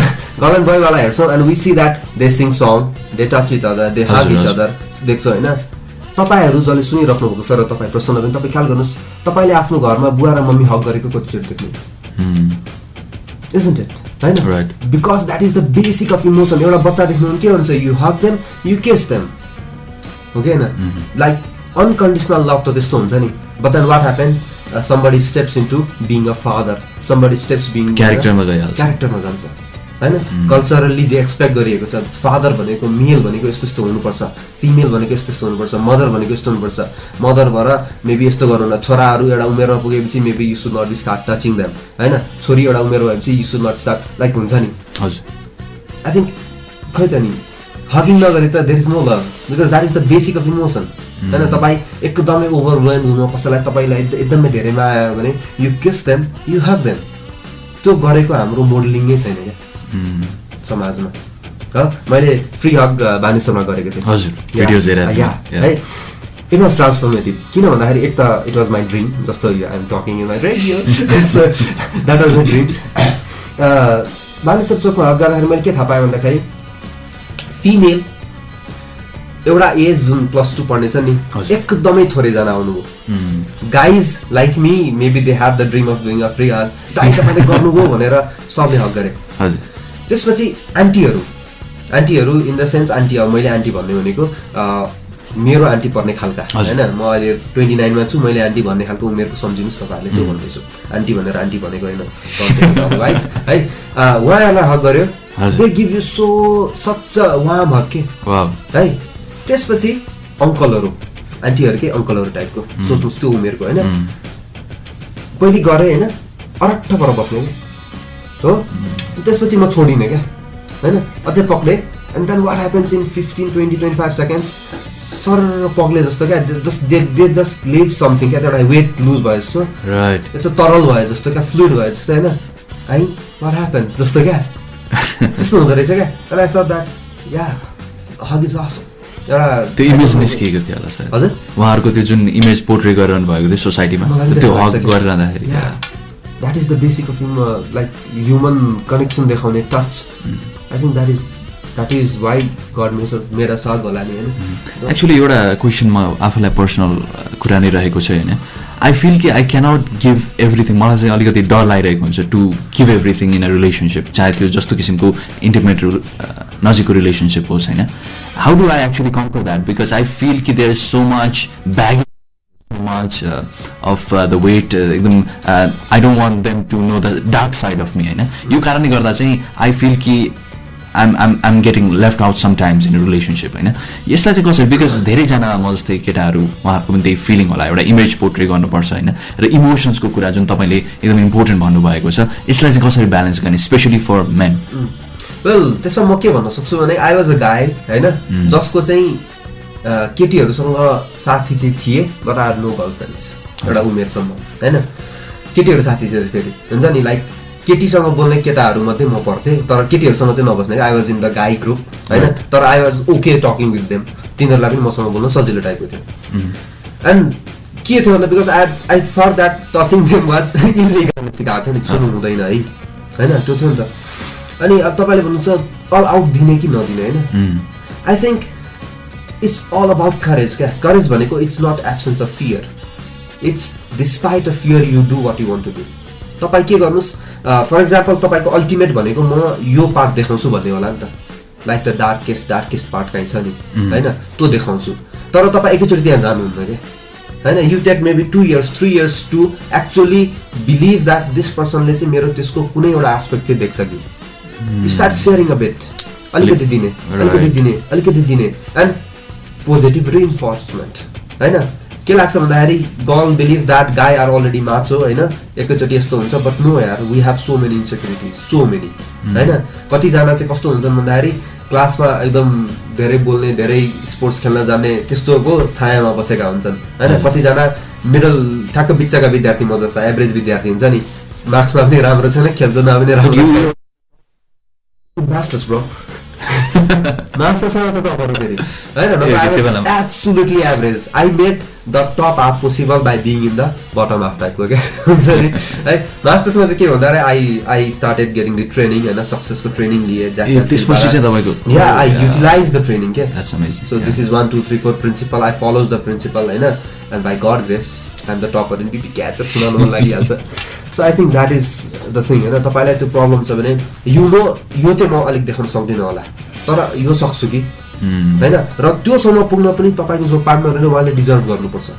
गर्ल एन्ड बोयवाला हेर्छौँ and we see that they sing song they touch each other they hug each other देख्छौँ होइन तपाईँहरू जसले सुनिराख्नु भएको छ र तपाईँ प्रश्न पनि तपाईँ ख्याल गर्नुहोस् तपाईँले आफ्नो घरमा बुवा र मम्मी हग गरेको कतिचोटि देख्नु isn't it right right because that is the basic of emotion एउटा बच्चा देख्नु के भन्छ you hug them you kiss them okay na like unconditional love त त्यस्तो हुन्छ नि but then what happened somebody steps into being a father somebody steps being character मा गइहाल्छ character मा जान्छ हैन कल्चरली जे एक्सपेक्ट गरिएको छ फादर भनेको मेल भनेको यस्तो यस्तो हुनुपर्छ फिमेल भनेको यस्तो यस्तो हुनुपर्छ मदर भनेको यस्तो हुनुपर्छ मदर भएर मेबी यस्तो गरौँ न छोराहरू एउटा उमेरमा पुगेपछि maybe you should not be start touching them हैन छोरी एउटा उमेर भएपछि you should not start like हुन्छ नि हजुर आई थिङ्क खै त नि हगिङ नगरे त there is no love because that is the basic of emotion हैन तपाईँ एकदमै ओभरवेल्म हुनु कसैलाई तपाईँलाई एकदमै धेरै माया आयो भने you kiss them you hug them त्यो गरेको हाम्रो मोडलिङै छैन क्या समाजमा मैले फ्री हग बानेश्वरमा गरेको थिएँ हजुर भिडियोज हेरेर है इट वाज ट्रान्सफर्मेटिभ किन भन्दाखेरि एक त इट वाज माई ड्रिम जस्तो I am talking in my radio that was a dream Baneshwor चोकमा हग गर्दाखेरि मैले के थाहा पाएँ भन्दाखेरि फिमेल एउटा एज जुन +2 पढ्नेछ नि एकदमै थोरैजना आउनुभयो guys like me maybe they have the dream of doing a free hug दाइ तपाईँले गर्नुभयो भनेर सबले हग गरे हजुर त्यसपछि आन्टीहरू इन द सेन्स आन्टी अब मैले आन्टी भन्ने भनेको मेरो आन्टी पर्ने खालका होइन म अहिले 29 मा छु मैले आन्टी भन्ने खालको उमेरको सम्झिनुहोस् तपाईँहरूले त्यो भन्दैछु आन्टी भनेर आन्टी भनेको होइन भाइस है उहाँहरूलाई हक गर्यो they give you so such warm हक के है त्यसपछि अङ्कलहरू आन्टीहरूकै अङ्कलहरू टाइपको सोच्नुहोस् त्यो उमेरको होइन पहिले गरेँ होइन अरट्ठ पर बस्ने कि हो त्यसपछि म छोडिनँ क्या होइन अझै पक्रेँ and then what happens in 15-20-25 seconds sir पग्ले जस्तो क्या दे जस्ट लिभ समथिङ क्या एउटा वेट लुज भयो जस्तो राइट यस्तो तरल भयो जस्तो क्या फ्लुइड भयो जस्तो होइन है वाट ह्यापन जस्तो क्या त्यस्तो हुँदो रहेछ क्या तर I thought that yeah hug is awesome एउटा त्यो इमेज निस्किएको थियो होला सर हजुर उहाँहरूको त्यो जुन इमेज पोर्ट्रे गरिरहनु भएको थियो सोसाइटीमा त्यो हग गरिरहँदाखेरि that is the basic of like human connection देखाउने touch I think that is why God made us hug होला नि होइन एक्चुली एउटा क्वेसनमा आफूलाई पर्सनल कुरा नै रहेको छ होइन आई फिल कि आई क्यानट गिभ एभ्रिथिङ मलाई चाहिँ अलिकति डर लागिरहेको हुन्छ to give everything in a relationship चाहे त्यो जस्तो किसिमको इन्टिमेट नजिकको रिलेसनसिप होस् होइन how do I actually conquer that because I feel कि there is so much bag much of the weight एकदम I don't want them to know the dark side of me होइन यो कारणले गर्दा चाहिँ I feel कि I'm getting left out sometimes in a relationship होइन यसलाई चाहिँ कसरी बिकज धेरैजना म जस्तै केटाहरू उहाँहरूको पनि त्यही फिलिङ होला एउटा इमेज पोर्ट्रे गर्नुपर्छ होइन र इमोसन्सको कुरा जुन तपाईँले एकदम इम्पोर्टेन्ट भन्नुभएको छ यसलाई चाहिँ कसरी ब्यालेन्स गर्ने स्पेसली फर मेन वेल त्यसमा म के भन्न सक्छु भने आई वाज अ गाई होइन जसको चाहिँ केटीहरूसँग साथी चाहिँ थिए बट आई नो गर्लफ्रेन्ड्स एउटा उमेरसम्म होइन केटीहरू साथी चाहिँ फेरि हुन्छ नि लाइक केटीसँग बोल्ने केटाहरू मात्रै म पर्थेँ तर केटीहरूसँग चाहिँ नबस्ने I was in the guy group होइन तर I was okay talking with them तिनीहरूलाई पनि मसँग बोल्न सजिलो टाइपको थियो एन्ड के थियो भन्दा because I sir that touching them was illegal सिकाएको थियो नि सुन्नु हुँदैन है होइन त्यो थियो नि त अनि अब तपाईँले भन्नुहुन्छ अल आउट दिने कि नदिने होइन I think it's all about courage क्या करेज भनेको it's not absence of fear it's despite of fear you do what you want to do तपाईँ के गर्नुहोस् फर इक्जाम्पल तपाईँको अल्टिमेट भनेको म यो पार्ट देखाउँछु भन्ने होला नि त लाइक द डार्केस्ट पार्ट कहीँ छ नि होइन त्यो देखाउँछु तर तपाईँ एकैचोटि त्यहाँ जानुहुन्न क्या होइन you take maybe 2 years 3 years to actually believe that this पर्सनले चाहिँ मेरो त्यसको कुनै एउटा एस्पेक्ट चाहिँ देख्छ कि you start sharing a bit अलिकति दिने एन्ड पोजिटिभ रिइन्फोर्समेन्ट होइन के लाग्छ भन्दाखेरि girl believe that guy are already macho होइन एकैचोटि यस्तो हुन्छ बट नो यार we have so many insecurities so many होइन कतिजना चाहिँ कस्तो हुन्छन् भन्दाखेरि क्लासमा एकदम धेरै बोल्ने धेरै स्पोर्ट्स खेल्न जाने त्यस्तोको छायामा बसेका हुन्छन् होइन कतिजना मिडल ठ्याक्क बिचका विद्यार्थी म जस्ता एभरेज विद्यार्थी हुन्छ नि मार्क्समा पनि राम्रो छैन खेल्दोमा पनि राम्रो छैन मास्टर्स ब्रो मास्टर्ससँग त अरू फेरि होइन absolutely average I made the top half possible by being in the bottom half टाइपको क्या हुन्छ नि है मास्टर्समा चाहिँ के भन्दा I started getting the training होइन सक्सेसको ट्रेनिङ लिएँ त्यसपछि चाहिँ तपाईँको या आई युटिलाइज द ट्रेनिङ क्या so this is 1 2 3 4 principle I follows the principle होइन and by God grace I'm the topper in BP क्याच सुनाउनु मन लागिहाल्छ so I think that is the thing होइन तपाईँलाई त्यो प्रब्लम छ भने यो चाहिँ म अलिक देखाउन सक्दिनँ होला तर यो सक्छु कि होइन र त्योसम्म पुग्न पनि तपाईँको जो पार्टनर होइन उहाँले डिजर्भ गर्नुपर्छ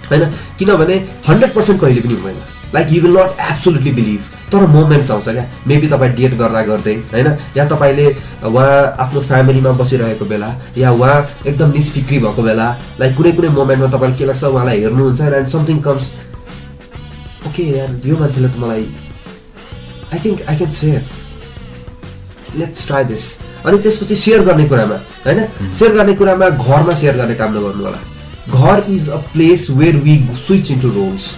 होइन किनभने 100% कहिले पनि हुँदैन like you will not absolutely believe तर मोमेन्ट्स आउँछ क्या मेबी तपाईँ डेट गर्दा गर्दै होइन या तपाईँले उहाँ आफ्नो फ्यामिलीमा बसिरहेको बेला या उहाँ एकदम निस्फिक्री भएको बेला लाइक कुनै मोमेन्टमा तपाईँलाई के लाग्छ उहाँलाई हेर्नुहुन्छ एन्ड समथिङ कम्स ओके यार यो मान्छेले त मलाई I think I can share let's try this अनि त्यसपछि सेयर गर्ने कुरामा होइन सेयर गर्ने कुरामा घरमा सेयर गर्ने काम नगर्नु होला घर is a place where we switch into roles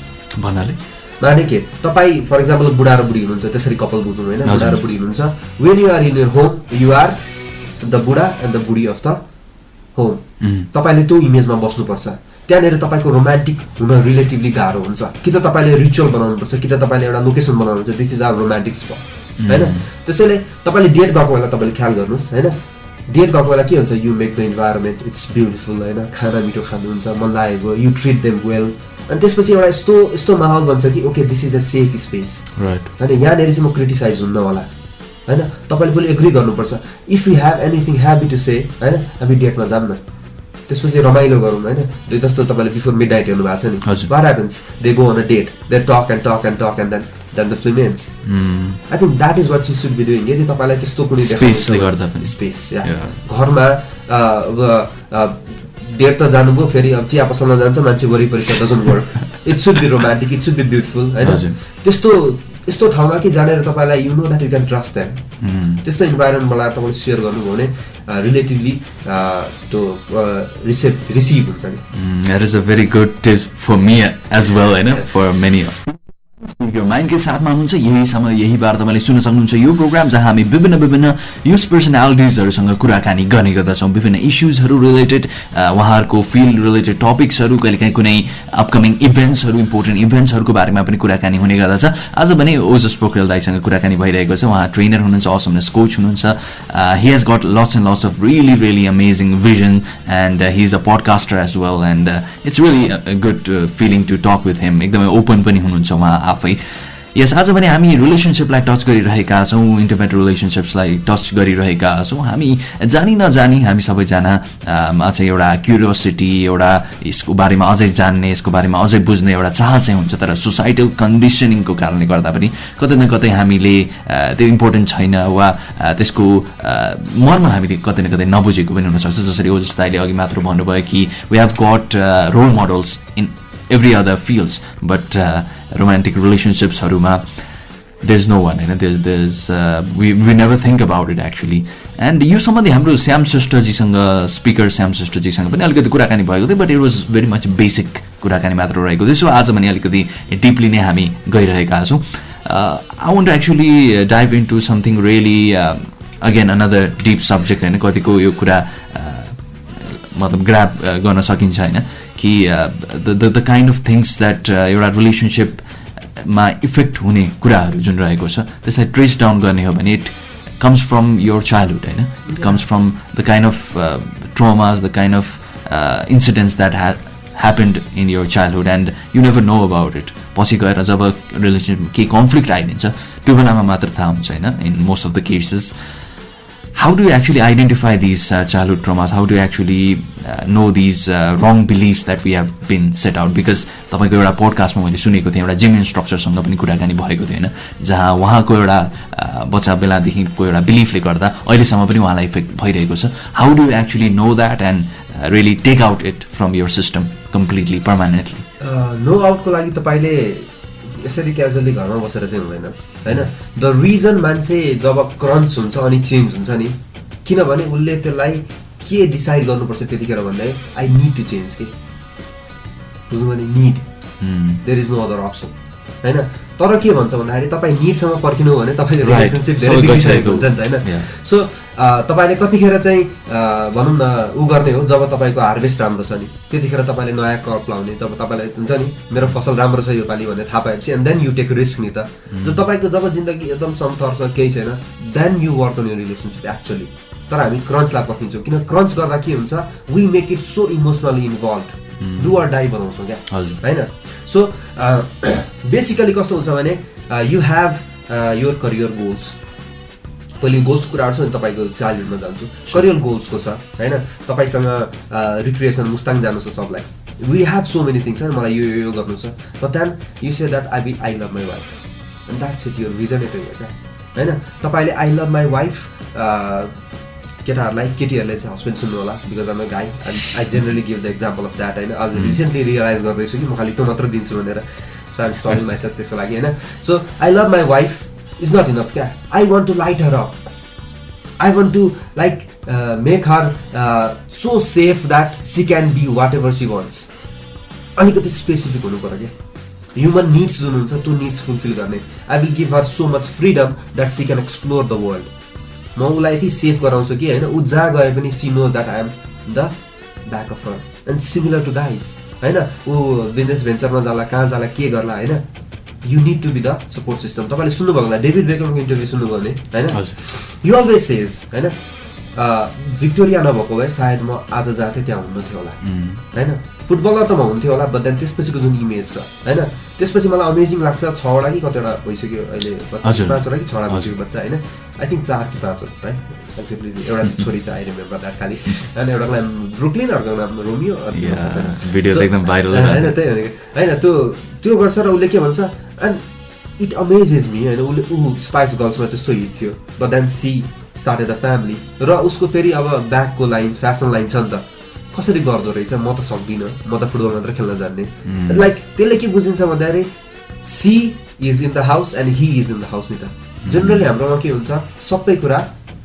माने के तपाईँ फर इक्जाम्पल बुढा र बुढी हुनुहुन्छ त्यसरी कपल बुझ्नु होइन बुढा र बुढी हुनुहुन्छ when you are in your home you are the बुढा एन्ड द बुढी अफ द होम तपाईँले त्यो इमेजमा बस्नुपर्छ त्यहाँनिर तपाईँको रोमान्टिक हुन रिलेटिभली गाह्रो हुन्छ कि त तपाईँले रिचुअल बनाउनुपर्छ कि त तपाईँले एउटा लोकेसन बनाउनुहुन्छ this is our romantic spot होइन त्यसैले तपाईँले डेट गएको बेला तपाईँले ख्याल गर्नुहोस् होइन डेट गएको बेला के हुन्छ you make the environment it's beautiful होइन खाना मिठो खानुहुन्छ मन लागेको यु ट्रिट देम वेल अनि त्यसपछि एउटा यस्तो माहौल बन्छ कि okay this is a safe space होइन यहाँनिर चाहिँ म क्रिटिसाइज हुन्न होला होइन तपाईँले पनि एग्री गर्नुपर्छ if you have anything heavy to say होइन हामी डेटमा जाऊँ न त्यसपछि रमाइलो गरौँ होइन जस्तो तपाईँले बिफोर मिड नाइट हेर्नु भएको छ नि what happens they go on a date they talk and then the film ends I think that is what you should be doing यदि तपाईँलाई त्यस्तो कुनै स्पेस या घरमा डेट त जानुभयो फेरि अब चिया पसलमा जान्छ मान्छे वरिपरि doesn't work it should be romantic it should be beautiful होइन यस्तो ठाउँमा कि जानेर तपाईँलाई you know that you can trust them त्यस्तो इन्भाइरोमेन्टबाट तपाईँले सेयर गर्नुभयो भने रिलेटिभली त्यो रिसिभ हुन्छ नि that is a very good tip for me as well होइन फर मेनी माइन्डकै साथमा हुनुहुन्छ यही समय यही बार तपाईँले सुन्न सक्नुहुन्छ यो प्रोग्राम जहाँ हामी विभिन्न युथ पर्सनालिटिजहरूसँग कुराकानी गर्ने गर्दछौँ विभिन्न इस्युजहरू रिलेटेड उहाँहरूको फिल्ड रिलेटेड टपिक्सहरू कहिलेकाहीँ कुनै अपकमिङ इभेन्ट्सहरू इम्पोर्टेन्ट इभेन्ट्सहरूको बारेमा पनि कुराकानी हुने गर्दछ आज भने ओजेस पोखरेल दाइसँग कुराकानी भइरहेको छ उहाँ ट्रेनर हुनुहुन्छ अवेसमनेस कोच हुनुहुन्छ he has got lots and lots of really amazing vision and he is a podcaster as well and it's really good feeling to talk with him एकदमै ओपन पनि हुनुहुन्छ उहाँ आफै यस आज भने हामी रिलेसनसिपलाई टच गरिरहेका छौँ, इन्टिमेट रिलेसनसिप्सलाई टच गरिरहेका छौँ। हामी जानी नजानी हामी सबैजनामा चाहिँ एउटा क्युरियोसिटी, एउटा यसको बारेमा अझै जान्ने, यसको बारेमा अझै बुझ्ने एउटा चाह चाहिँ हुन्छ। तर सोसाइटल कन्डिसनिङको कारणले गर्दा पनि कतै न कतै हामीले त्यो इम्पोर्टेन्ट छैन वा त्यसको मर्म हामीले कतै न कतै नबुझेको पनि हुनसक्छ। जसरी ओजेस दाइले अघि मात्र भन्नुभयो कि we have got role models in every other fields, but romantic relationships-haruma there's no one, we never think about it actually. And you सम्बन्धी हाम्रो श्याम श्रेष्ठजीसँग स्पिकर श्याम श्रेष्ठजीसँग पनि अलिकति कुराकानी भएको थियो, but it was very much basic कुराकानी मात्र रहेको थियो। सो आज पनि अलिकति डिपली नै हामी गइरहेका छौँ। I want to actually dive into something really again another deep subject, हैन कतिको यो कुरा मतलब ग्राब गर्न सकिन्छ हैन कि the kind of things that एउटा रिलेसनसिपमा इफेक्ट हुने कुराहरू जुन रहेको छ त्यसलाई ट्रेस डाउन गर्ने हो भने it comes from your childhood, हैन it comes from the kind of traumas, the kind of incidents that happened in your childhood and you never know about it. पछि गएर जब रिलेसनसिप के कन्फ्लिक्ट आइदिन्छ त्यो बेलामा मात्र थाहा हुन्छ हैन in most of the cases. How do you actually identify these childhood traumas? How do you actually know these wrong beliefs that we have been set out? Because तपाईको एउटा पोडकास्टमा मैले सुनेको थिएँ, एउटा जिम इन्स्ट्रक्टरसँग पनि कुराकानी भएको थियो हैन, जहाँ उहाँको एउटा बच्चा बेलादेखिको एउटा बिलिफले गर्दा अहिलेसम्म पनि उहाँलाई इफेक्ट भइरहेको छ. How do you actually know that and really take out it from your system completely, permanently? नो आउटको लागि तपाईले यसरी क्याजुअली घरमा बसेर चाहिँ हुँदैन हैन. द रिजन मान्छे जब क्रन्च हुन्छ अनि चेन्ज हुन्छ नि, किनभने उसले त्यसलाई के डिसाइड गर्नुपर्छ त्यतिखेर भन्दै आई निड टु चेन्ज के बुझ्नु भने need there is no other option हैन. तर के भन्छ भन्दाखेरि तपाईँ निडसँग पर्खिनु भने तपाईँको रिलेसनसिप धेरै बिग्रिसकेको हुन्छ नि त हैन. सो तपाईँले कतिखेर चाहिँ भनौँ न उ गर्ने हो जब तपाईँको हार्भेस्ट राम्रो छ नि त्यतिखेर तपाईँले नयाँ क्रप लाउने, जब तपाईँलाई हुन्छ नि मेरो फसल राम्रो छ योपालि भन्ने थाहा पाएपछि and then you take risk नि त. तपाईँको जब जिन्दगी एकदम समथर छ केही छैन देन यु वर्क अन यो रिलेसनसिप एक्चुअली. तर हामी क्रन्चलाई पर्खिन्छौँ किन क्रन्च गर्दा के हुन्छ we make it so emotionally involve, do or die बनाउँछौँ क्या हैन. सो बेसिकली कस्तो हुन्छ भने you have your career goals. पहिले गोल्सको कुराहरू छ नि तपाईँको चाइल्डहुडमा जान्छु करियर गोल्सको छ हैन. तपाईँसँग रिक्रिएसन मुस्ताङ जानु छ सबलाई, we have so many things हैन मलाई यो गर्नु छ, but then you say that I love my wife and that's it your vision यतै हो क्या हैन. तपाईँले आई लभ माई वाइफ केटाहरूलाई केटीहरूले चाहिँ हस्बेन्ड सुन्नु होला because I'm a guy and I generally give the example of that हैन. आज रिसेन्टली रियलाइज गर्दैछु कि म खालि त्यो मात्र दिन्छु भनेर. सो आइम स्टपिङ माइसेल्फ त्यसको लागि हैन. So I love my wife is not enough क्या. I want to light her up. I want to like make her so safe that she can be whatever she wants. अलिकति specific हुनु पर्यो क्या. Human needs जुन हुन्छ त्यो needs fulfil गर्ने. I will give her so much freedom that she can explore the world. म उसलाई यति सेफ गराउँछु कि होइन ऊ जहाँ गए पनि she knows that I am the back of her. And similar to guys होइन ऊ बिजनेस भेन्चरमा जाला कहाँ जाला के गर्ला होइन you need to be the support system. तपाईले सुन्नुभयो होला डेभिड बेकमको इन्टरभ्यु सुन्नुभयो भने हैन यु अलवेज सेज हैन भिक्टोरिया नभएको भए सायद म आज जाथे त्यहाँ हुन्न थियो होला हैन. फुटबलर त म हुन्थ्यो होला बट देन त्यसपछिको जुन इमेज छ हैन त्यसपछि मलाई अमेजिङ लाग्छ. 6वटा कि कतिवटा भइसक्यो अहिले 5वटा कि 6वटा भइसक्यो बच्चा हैन. आई थिङ्क 4 कि 5 हो है एक्चुअली. एउटा छोरी छ आई रिमेम्बर द्याट खाली अनि एउटाको नाम ब्रुकलिन अर्को नाम रोमियो भिडियो एकदम भाइरल हैन. त्यही भनेको हैन त्यो गर्छ र उसले के भन्छ एन्ड इट अमेजेज मी होइन. उसले स्पाइस गर्ल्समा त्यस्तो हिट थियो but then she started a family र उसको फेरि अब ब्याकको लाइन फेसन लाइन छ नि त कसरी गर्दो रहेछ म त सक्दिनँ म त फुटबल मात्र खेल्न जान्ने. लाइक त्यसले के बुझिन्छ भन्दाखेरि she is in the house and he is in the house नि त. जेनरली हाम्रोमा के हुन्छ सबै कुरा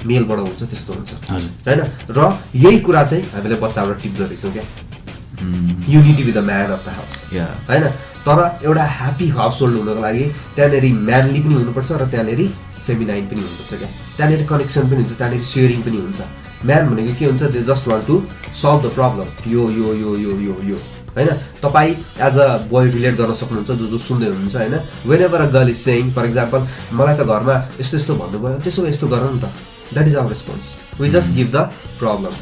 मेलबाट हुन्छ त्यस्तो हुन्छ होइन. र यही कुरा चाहिँ हामीले बच्चाबाट टिप्दो रहेछौँ क्या. You need to be the man of the house होइन. तर एउटा ह्याप्पी हाउस होल्ड हुनको लागि त्यहाँनिर म्यानली पनि हुनुपर्छ र त्यहाँनिर फेमिनाइन पनि हुनुपर्छ क्या. त्यहाँनिर कनेक्सन पनि हुन्छ, त्यहाँनिर सेयरिङ पनि हुन्छ. म्यान भनेको के हुन्छ they just want to solve the problem यो यो यो यो यो यो होइन. तपाईँ एज अ बोय रिलेट गर्न सक्नुहुन्छ जो सुन्दै हुनुहुन्छ होइन. Whenever a girl is saying for example मलाई त घरमा यस्तो यस्तो भन्नुभयो त्यसो यस्तो गर नि त. That is our response. We जस्ट गिभ द प्रब्लम,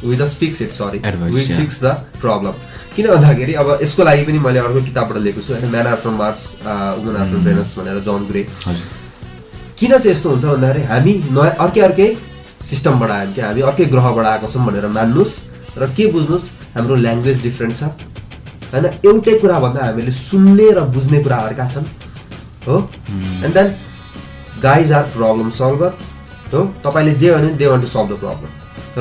वी जस्ट fix it. Sorry we fix the problem. किन भन्दाखेरि अब यसको लागि पनि मैले अर्को किताबबाट लिएको छु हैन man are from Mars woman are from Venus भनेर जन ग्रे किन चाहिँ यस्तो हुन्छ भन्दाखेरि हामी अर्कै सिस्टमबाट आयौँ कि हामी अर्कै ग्रहबाट आएको छौँ भनेर मान्नुहोस् र के बुझ्नुहोस् हाम्रो ल्याङ्ग्वेज डिफ्रेन्ट छ हैन एउटै कुरा भन्दा हामीले सुन्ने र बुझ्ने कुराहरूका छन् हो and then guys are problem solver हो तपाईँले जे भन्यो they want to solve the problem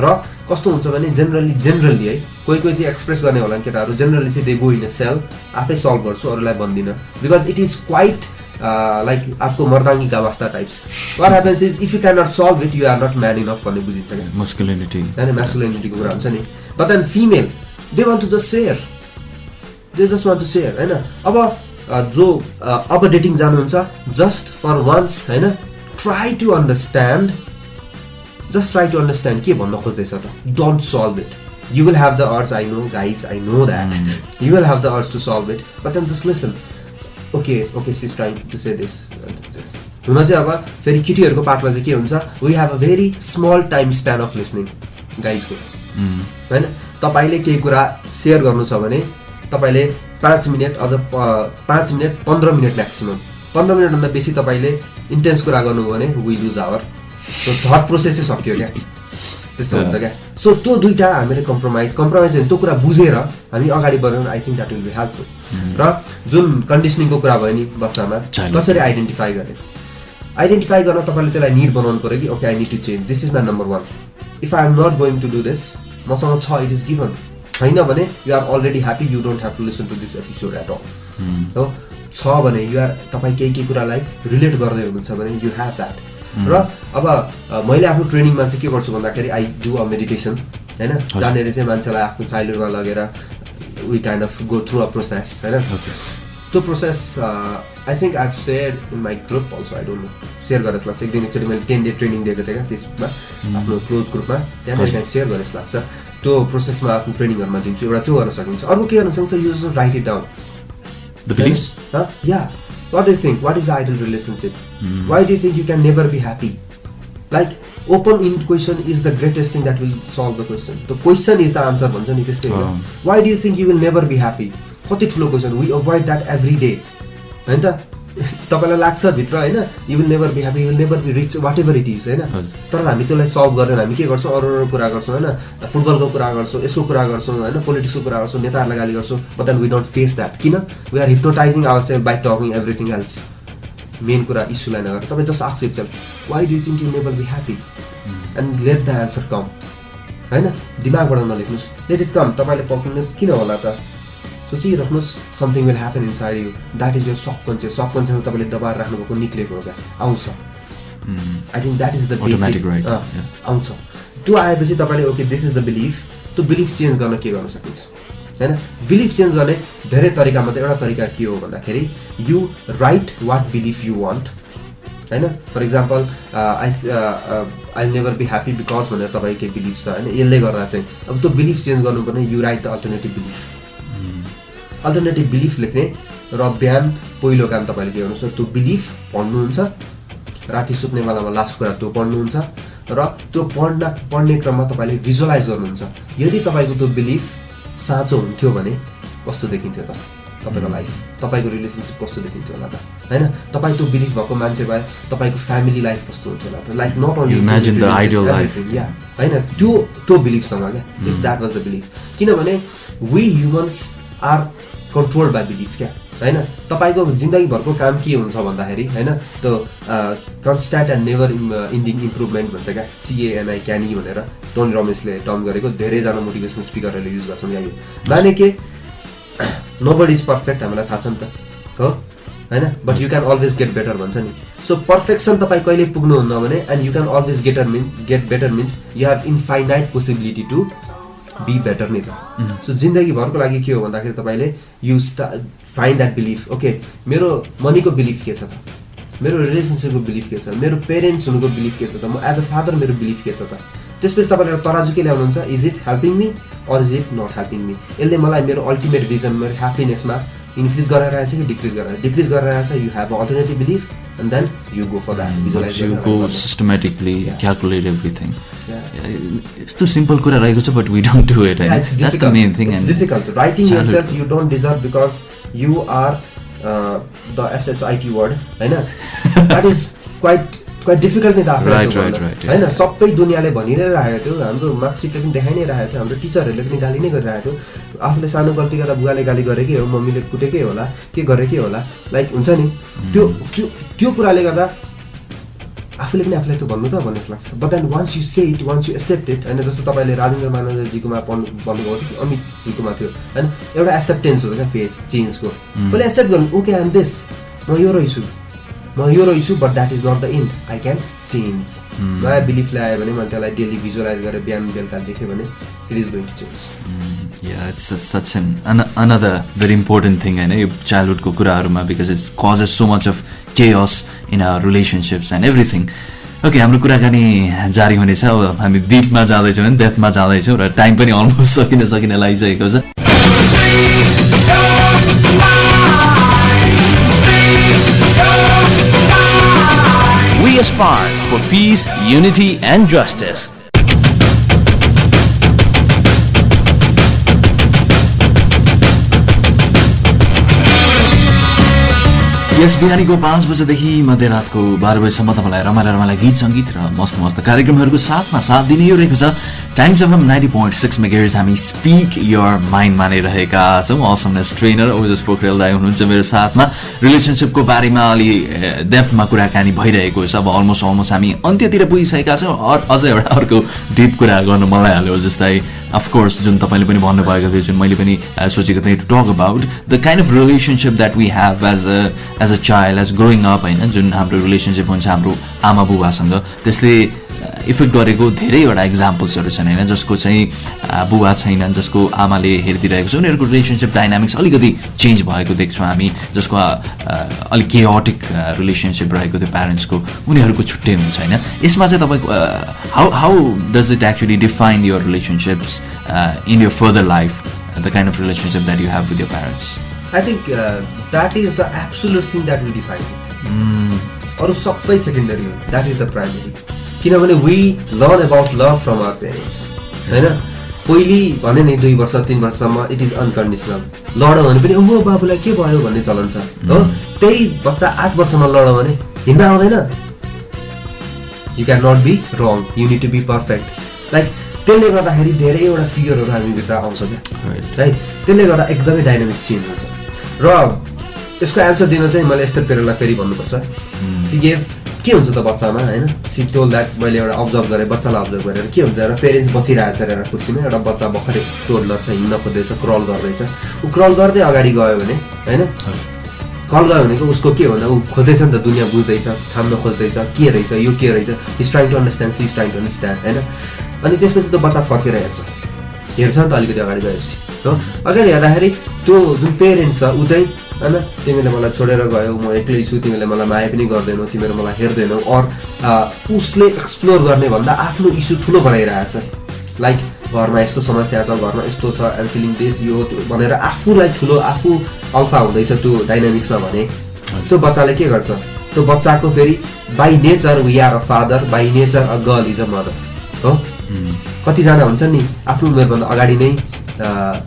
र कस्तो हुन्छ भने जेनरली है कोही चाहिँ एक्सप्रेस गर्ने होला नि केटाहरू जेनरली चाहिँ they go in a shell आफै सल्भ गर्छु अरूलाई भन्दिनँ because it is quite like आपको मर्दाङ्गी गावास्ता types what happens is if you can not solve it you are not man enough भन्ने बुझिन्छ क्या मस्कुलिनिटी होइन म्यास्कुलिनिटीको कुरा हुन्छ नि but then female they want to just share they just want to share होइन अब जो अब डेटिङ जानुहुन्छ जस्ट फर वान्स होइन ट्राई टु अन्डरस्ट्यान्ड के भन्न खोज्दैछ त don't solve it you will have the urge I know guys I know that you will have the urge to solve it but then just listen okay she is trying to say this हुन चाहिँ अब फेरि केटीहरूको पार्टमा चाहिँ के हुन्छ we have a very small time span of listening गाइजको होइन तपाईँले केही कुरा सेयर गर्नु छ भने तपाईँले 5 मिनट अझ 5 मिनट 15 मिनट म्याक्सिमम 15 मिनटभन्दा बेसी तपाईँले इन्टेन्स कुरा गर्नुभयो भने वी लुज आवर थट प्रोसेसै सक्यो क्या त्यस्तो हुन्छ क्या सो त्यो दुईवटा हामीले कम्प्रोमाइज भने त्यो कुरा बुझेर हामी अगाडि बढ्यौँ I think that will be helpful र जुन कन्डिसनिङको कुरा भयो नि बच्चामा कसरी आइडेन्टिफाई गर्न तपाईँले त्यसलाई निड बनाउनु पऱ्यो कि okay I need to change this is my number 1 if I am not going to do this मसँग छ इट इज गिभन छैन भने you are already happy you don't have to listen to this episode at all हो छ भने you are तपाईँ केही कुरालाई रिलेट गर्दै हुनुहुन्छ भने यु ह्याभ द्याट र अब मैले आफ्नो ट्रेनिङमा चाहिँ के गर्छु भन्दाखेरि आई डु अ मेडिटेसन होइन जहाँनिर चाहिँ मान्छेलाई आफ्नो चाइल्डहुडमा लगेर we kind of go through a process होइन त्यो process I think I have share in my group also I don't know share गरेर जस्तो लाग्छ एक दिन एकचोटि मैले 10 डे ट्रेनिङ दिएको थिएँ क्या फेसबुकमा आफ्नो क्लोज ग्रुपमा त्यहाँ कहीँ सेयर गरेर जस्तो लाग्छ त्यो प्रोसेसमा आफ्नो ट्रेनिङहरूमा दिन्छु एउटा त्यो गर्न सकिन्छ अर्को के गर्न सक्छ you just right it down the believes yeah what do you think what is ideal relationship why do you think you can never be happy like open intuition is the greatest thing that will solve the question is the answer bhancha ni त्यस्तै हो why do you think you will never be happy कति ठुलो question we avoid that every day हैन त तपाईलाई लाग्छ भित्र हैन you will never be happy you will never be rich whatever it is हैन तर हामी त्यसलाई सल्भ गर्दैन हामी के गर्छौं अरु कुरा गर्छौं हैन फुटबलको कुरा गर्छौं यसको कुरा गर्छौं हैन पोलिटिक्सको कुरा गर्छौं नेताहरुलाई गाली गर्छौं but then we don't face that किन we are hypnotizing ourselves by talking everything else main कुरा इस्युलाई नगरेर तपाई just ask yourself why do you think you will never be happy and let the answer come हैन दिमागबाट नलेख्नुस् let it come तपाईले पक्रिनुस् किन होला त सोचिराख्नुस् something will happen inside you that is your subconscious तपाईले दबाएर राख्नुभएको निक्लेको हो क्या आउँछ I think that is the basic right आउँछ त्यो आएपछि तपाईले okay this is the belief त्यो बिलिफ चेन्ज गर्न के गर्न सकिन्छ हैन बिलिफ चेन्ज गर्ने धेरै तरिका मध्ये एउटा तरिका के हो भन्दाखेरि you write what belief you want हैन for example I never be happy because भनेर तपाईको के बिलिफ छ हैन यसले गर्दा चाहिँ अब त्यो बिलिफ चेन्ज गर्नुपर्ने you right the alternative belief लेख्ने र बिहान पहिलो काम तपाईले के गर्नुहुन्छ त्यो बिलिफ पढ्नुहुन्छ राति सुत्ने बेलामा लास्ट कुरा त्यो पढ्नुहुन्छ र त्यो पढ्ने क्रममा तपाईले भिजुअलाइज गर्नुहुन्छ यदि तपाईको त्यो बिलिफ साँचो हुन्थ्यो भने कस्तो देखिन्थ्यो त तपाईको लाइफ तपाईको रिलेसनशिप कस्तो देखिन्थ्यो होला त हैन तपाई त्यो बिलिफ भएको मान्छे भए तपाईको फ्यामिली लाइफ कस्तो हुन्थ्यो होला त like not only imagine the ideal life या हैन त्यो बिलिफ सँग के if that was the belief किनभने we humans are controlled by belief क्या हैन तपाईको जिन्दगी भरको काम के हुन्छ भन्दाखेरि हैन त्यो constant and never ending improvement भन्छ क्या CANI क्यानी भनेर टोनी रमेशले टर्म गरेको धेरै जना मोटिभेसनल स्पिकरहरूले युज गर्छन् यो माने के नोबडी इज परफेक्ट हामीलाई थाहा छ नि त हो हैन but you can always get better भन्छ नि सो पर्फेक्सन तपाई कहिले पुग्नुहुन्न भने and you can always get better means you have infinite possibility to be better नि त सो जिन्दगी भरको लागि के हो भन्दाखेरि तपाईले you find that belief okay मेरो मनीको बिलिफ के छ त मेरो रिलेसनशिपको बिलिफ के छ मेरो पेरेन्ट्स हुनुको बिलिफ के छ त म एज अ फादर मेरो बिलिफ के छ त त्यसपछि तपाईले तराजु के ल्याउनुहुन्छ is it helping me or is it not helping me यसले मलाई मेरो अल्टिमेट भिजन मेरो ह्याप्पिनेसमा इन्क्रिज गराइरहेछ कि डिक्रिज गराइरहेछ you have a alternative belief and then you go for that visualization. You go systematically calculate everything. It's simple कुरा रहेको छ, but we don't do it. That's the main thing. It's difficult. Writing yourself you don't deserve because you are the SHIT word, हैन? That is quite difficult नि त आफैलाई त्यो भन्न, हैन? सबै दुनियाले भनि नै राखेको थियो, हाम्रो मार्कसिटले पनि देखाइ नै राखेको थियो, हाम्रो टिचरहरूले पनि गाली नै गरिरहेको थियो, आफूले सानो गल्ती गर्दा बुवाले गाली गरेकै हो, मम्मीले कुटेकै होला, के गरेकै होला, लाइक हुन्छ नि त्यो कुराले गर्दा आफूले पनि आफूलाई त्यो भन्नु त भन्ने लाग्छ. But then once you say it, once you accept it, हैन? जस्तो तपाईले राजेन्द्र मानवजीकोमा भन्नुभयो कि अमितजीकोमा थियो, हैन? एउटा एक्सेप्टेन्स हो क्या फेस चेन्जको. पहिले एक्सेप्ट गर्नु, ओके आई एम दिस, म यो रहेछु, but that is not the end, I can change. नयाँ बिलिफ ल्यायो भने मैले त्यसलाई डेली भिजुअलाइज गरेर बिहान बेलुका देखेँ भने it is going to change. Yeah, it's such another very important thing, हैन? यो चाइल्डहुडको कुराहरुमा, because it causes so much of chaos in our relationships and everything. Okay, हाम्रो कुराकानी जारी हुनेछ. अब हामी डीपमा जाँदैछौँ भने डेप्थमा जाँदैछौँ र टाइम पनि अलमोस्ट सकिन लागिसकेको छ. We aspire for peace, unity and justice. यस बिहानीको 5 बजेदेखि मध्यरातको 12 बजेसम्म तपाईँलाई रमाइलो गीत सङ्गीत र मस्त कार्यक्रमहरूको साथमा साथ दिने यो रहेको छ टाइम्स एफएम 90.6 मेगाहर्ज. हामी स्पिक योर माइन्डमा नै रहेका छौँ. अवेसमनेस ट्रेनर ओजेश पोखरेल दाइ हुनुहुन्छ मेरो साथमा. रिलेसनसिपको बारेमा अलि डेप्थमा कुराकानी भइरहेको छ. अब अलमोस्ट हामी अन्त्यतिर पुगिसकेका छौँ. अझ एउटा अर्को डिप कुरा गर्नु मलाई हाल्यो जस्तै अफकोर्स जुन तपाईँले पनि भन्नुभएको थियो, जुन मैले पनि सोचेको थिएँ, to talk about the kind of relationship that we have as a child, as growing up, होइन? जुन हाम्रो रिलेसनसिप हुन्छ हाम्रो आमा बुबासँग, त्यसले इफेक्ट गरेको धेरैवटा इक्जाम्पल्सहरू छन्, होइन? जसको चाहिँ बुबा छैनन्, जसको आमाले हेरिदिरहेको छ, उनीहरूको रिलेसनसिप डाइनामिक्स अलिकति चेन्ज भएको देख्छौँ हामी. जसको अलिक केओटिक रिलेसनसिप रहेको थियो प्यारेन्ट्सको, उनीहरूको छुट्टै हुन्छ, होइन? यसमा चाहिँ तपाईँको how does it actually define your relationships in your further life, the kind of relationship that you have with your parents? I think that is the absolute thing that we define it. अरू सबै secondary हो, that is the primary. किनभने we learn about love from our parents, हैन? पहिले भने नि 2 वर्ष 3 वर्षसम्म इट इज अनकन्डिसनल. लड्यो भने पनि ओहो बाबुलाई के भयो भन्ने चलन छ, हो? त्यही बच्चा 8 वर्षमा लड्यो भने हिँड्न आउँदैन. You cannot be wrong, you need to be perfect. Like त्यसले गर्दाखेरि धेरैवटा फिगरहरू हामीभित्र आउँछ क्या, राइट? त्यसले गर्दा एकदमै डाइनामिक्स चेन्ज हुन्छ. र यसको एन्सर दिन चाहिँ मैले एस्टर पेरेललाई फेरि भन्नुपर्छ. सी गेभ के हुन्छ त बच्चामा, होइन? सी टोल द्याट, मैले एउटा अब्जर्भ गरेँ, बच्चालाई अब्जर्भ गरेर के हुन्छ र पेरेन्ट्स बसिरहेको छ एउटा कुर्सीमा, एउटा बच्चा भर्खरै टोडलर छ, हिँड्न खोज्दैछ, क्रल गर्दैछ. ऊ क्रल गर्दै अगाडि गयो भने, होइन? क्रल गयो भनेको उसको के भन्दा ऊ खोज्दैछ नि त, दुनियाँ बुझ्दैछ, छाम्न खोज्दैछ, के रहेछ यो के रहेछ, is trying to understand, she is trying to understand, होइन? अनि त्यसपछि त बच्चा फर्केर हेर्छ नि त अलिकति अगाडि गएपछि, हो? अगाडि हेर्दाखेरि त्यो जुन पेरेन्ट छ ऊ चाहिँ, होइन, तिमीले मलाई छोडेर गयौ, म एक्लै छु, तिमीले मलाई माया पनि गर्दैनौ, तिमीले मलाई हेर्दैनौ, अर उसले एक्सप्लोर गर्ने भन्दा आफ्नो इस्यु ठुलो बनाइरहेछ. लाइक घरमा यस्तो समस्या छ, घरमा यस्तो छ, आइम फिलिङ दिस, यो भनेर आफूलाई ठुलो, आफू अल्फा हुँदैछ त्यो डाइनामिक्समा भने त्यो बच्चाले के गर्छ? त्यो बच्चाको फेरि by nature we are a father, by nature a girl is a mother, हो? कतिजना हुन्छ नि आफ्नो उमेरभन्दा अगाडि नै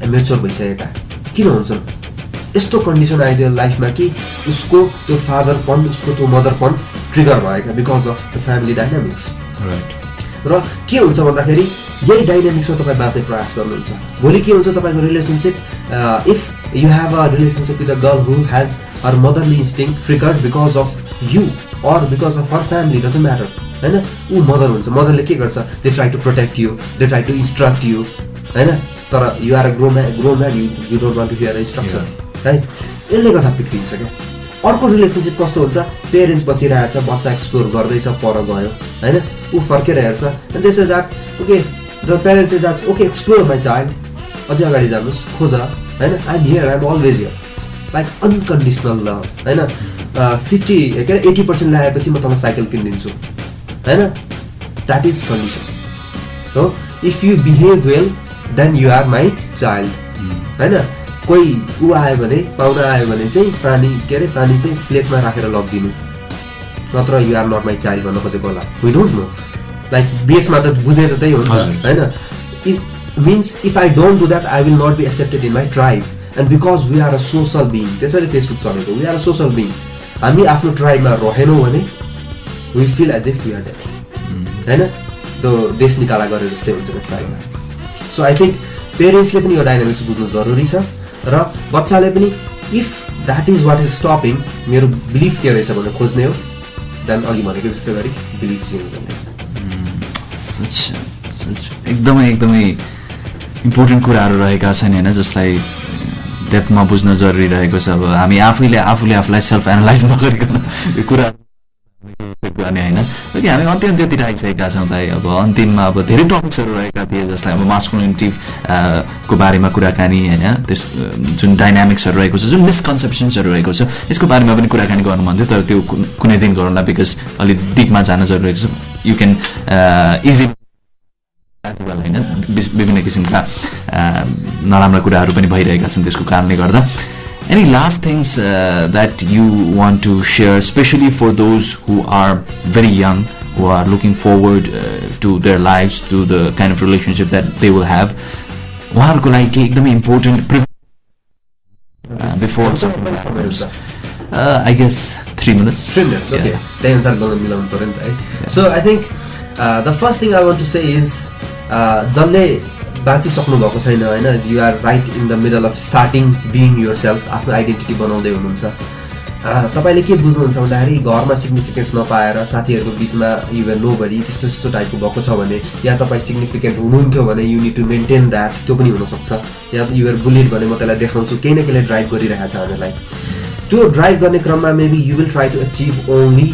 मेच्योर भइसकेका. किन हुन्छन्? यस्तो कन्डिसन आइदियो लाइफमा कि उसको त्यो फादरपन, उसको त्यो मदरपन ट्रिगर भयो क्या, because of the family dynamics, right? र के हुन्छ भन्दाखेरि यही डाइनामिक्समा तपाईँ बाँच्ने प्रयास गर्नुहुन्छ. भोलि के हुन्छ तपाईँको relationship, if you have a relationship with a girl who has her motherly instinct triggered because of you or because of her family, doesn't matter, होइन? ऊ मदर हुन्छ, मदरले के गर्छ? They try to protect you, they try to instruct you, होइन? तर you are a grown man, you don't want to hear instruction, right? यसले गर्दा बिग्रिन्छ क्या. अर्को रिलेसनसिप कस्तो हुन्छ? पेरेन्ट्स बसिरहेछ, बच्चा एक्सप्लोर गर्दैछ, पर गयो, होइन? ऊ फर्केर हेर्छ, and this is that, okay, the parents is that, okay, explore my child, अझै अगाडि जानुहोस्, खोज, होइन? I am here, I am always here, like unconditional love, होइन? 80% ल्याएपछि म तँलाई साइकल किनिदिन्छु, होइन? द्याट इज कन्डिसन, हो? If you behave well then you are my child, होइन? कोही ऊ आयो भने, पाहुना आयो भने चाहिँ पानी, के अरे, पानी चाहिँ प्लेटमा राखेर लगिदिनु, नत्र you are not my child भन्न खोजेको होला वी डोन्ट नो लाइक बेसमा त बुझ्ने त त्यही हो नि त होइन it means if I don't do that I will not be accepted in my tribe and because we are a social being त्यसरी फेसबुक चलेको we are a social being हामी आफ्नो ट्राइबमा रहेनौँ भने we feel as if we are dead होइन त्यो देश निकाला गरे जस्तै हुन्छ त्यो ट्राइबमा सो आई थिङ्क पेरेन्ट्सले पनि यो डाइनामिक्स बुझ्नु जरुरी छ र बच्चाले पनि if that is what is stopping मेरो बिलिफ के रहेछ भनेर खोज्ने हो देन अघि भनेको जस्तै गरी बिलिफ चेन्ज गर्ने एकदमै एकदमै इम्पोर्टेन्ट कुराहरू रहेका छन् होइन जसलाई डेप्थमा बुझ्न जरुरी रहेको छ अब हामी आफूले आफूलाई सेल्फ एनालाइज नगरिकन यो कुरा गर्ने होइन किनकि हामी अन्त्यतिर आइसकेका छौँ त अब अन्तिममा अब धेरै टपिक्सहरू रहेका थिए जसलाई अब मास्कुलिनिटी को बारेमा कुराकानी होइन त्यस जुन डाइनामिक्सहरू रहेको छ जुन मिसकन्सेप्सन्सहरू रहेको छ यसको बारेमा पनि कुराकानी गर्नु मन थियो तर त्यो कुनै दिन गरौँला बिकज अलिक डिपमा जान जरुरी छ यु क्यान इजिली होइन विभिन्न किसिमका नराम्रा कुराहरू पनि भइरहेका छन् त्यसको कारणले गर्दा Any last things that you want to share, especially for those who are very young, who are looking forward to their lives, to the kind of relationship that they will have? उहाँहरूको लागि के एकदमै important before something happens? I guess 3 minutes. 3 minutes, okay. त्यही अनुसार गर्न मिलाउनु पर्यो नि त है so I think the first thing I want to say is जसले बाँचिसक्नु भएको छैन होइन you are right in the middle of starting being yourself आफ्नो आइडेन्टिटी बनाउँदै हुनुहुन्छ तपाईँले के बुझ्नुहुन्छ भन्दाखेरि घरमा सिग्निफिकेन्स नपाएर साथीहरूको बिचमा युआर नो बडी त्यस्तो टाइपको भएको छ भने या तपाईँ सिग्निफिकेन्ट हुनुहुन्थ्यो भने you need to maintain that त्यो पनि हुनसक्छ या युआर बुलिड भने म त्यसलाई देखाउँछु केही न केहीले ड्राइभ गरिरहेको छ हामीलाई त्यो ड्राइभ गर्ने क्रममा maybe you will try to achieve only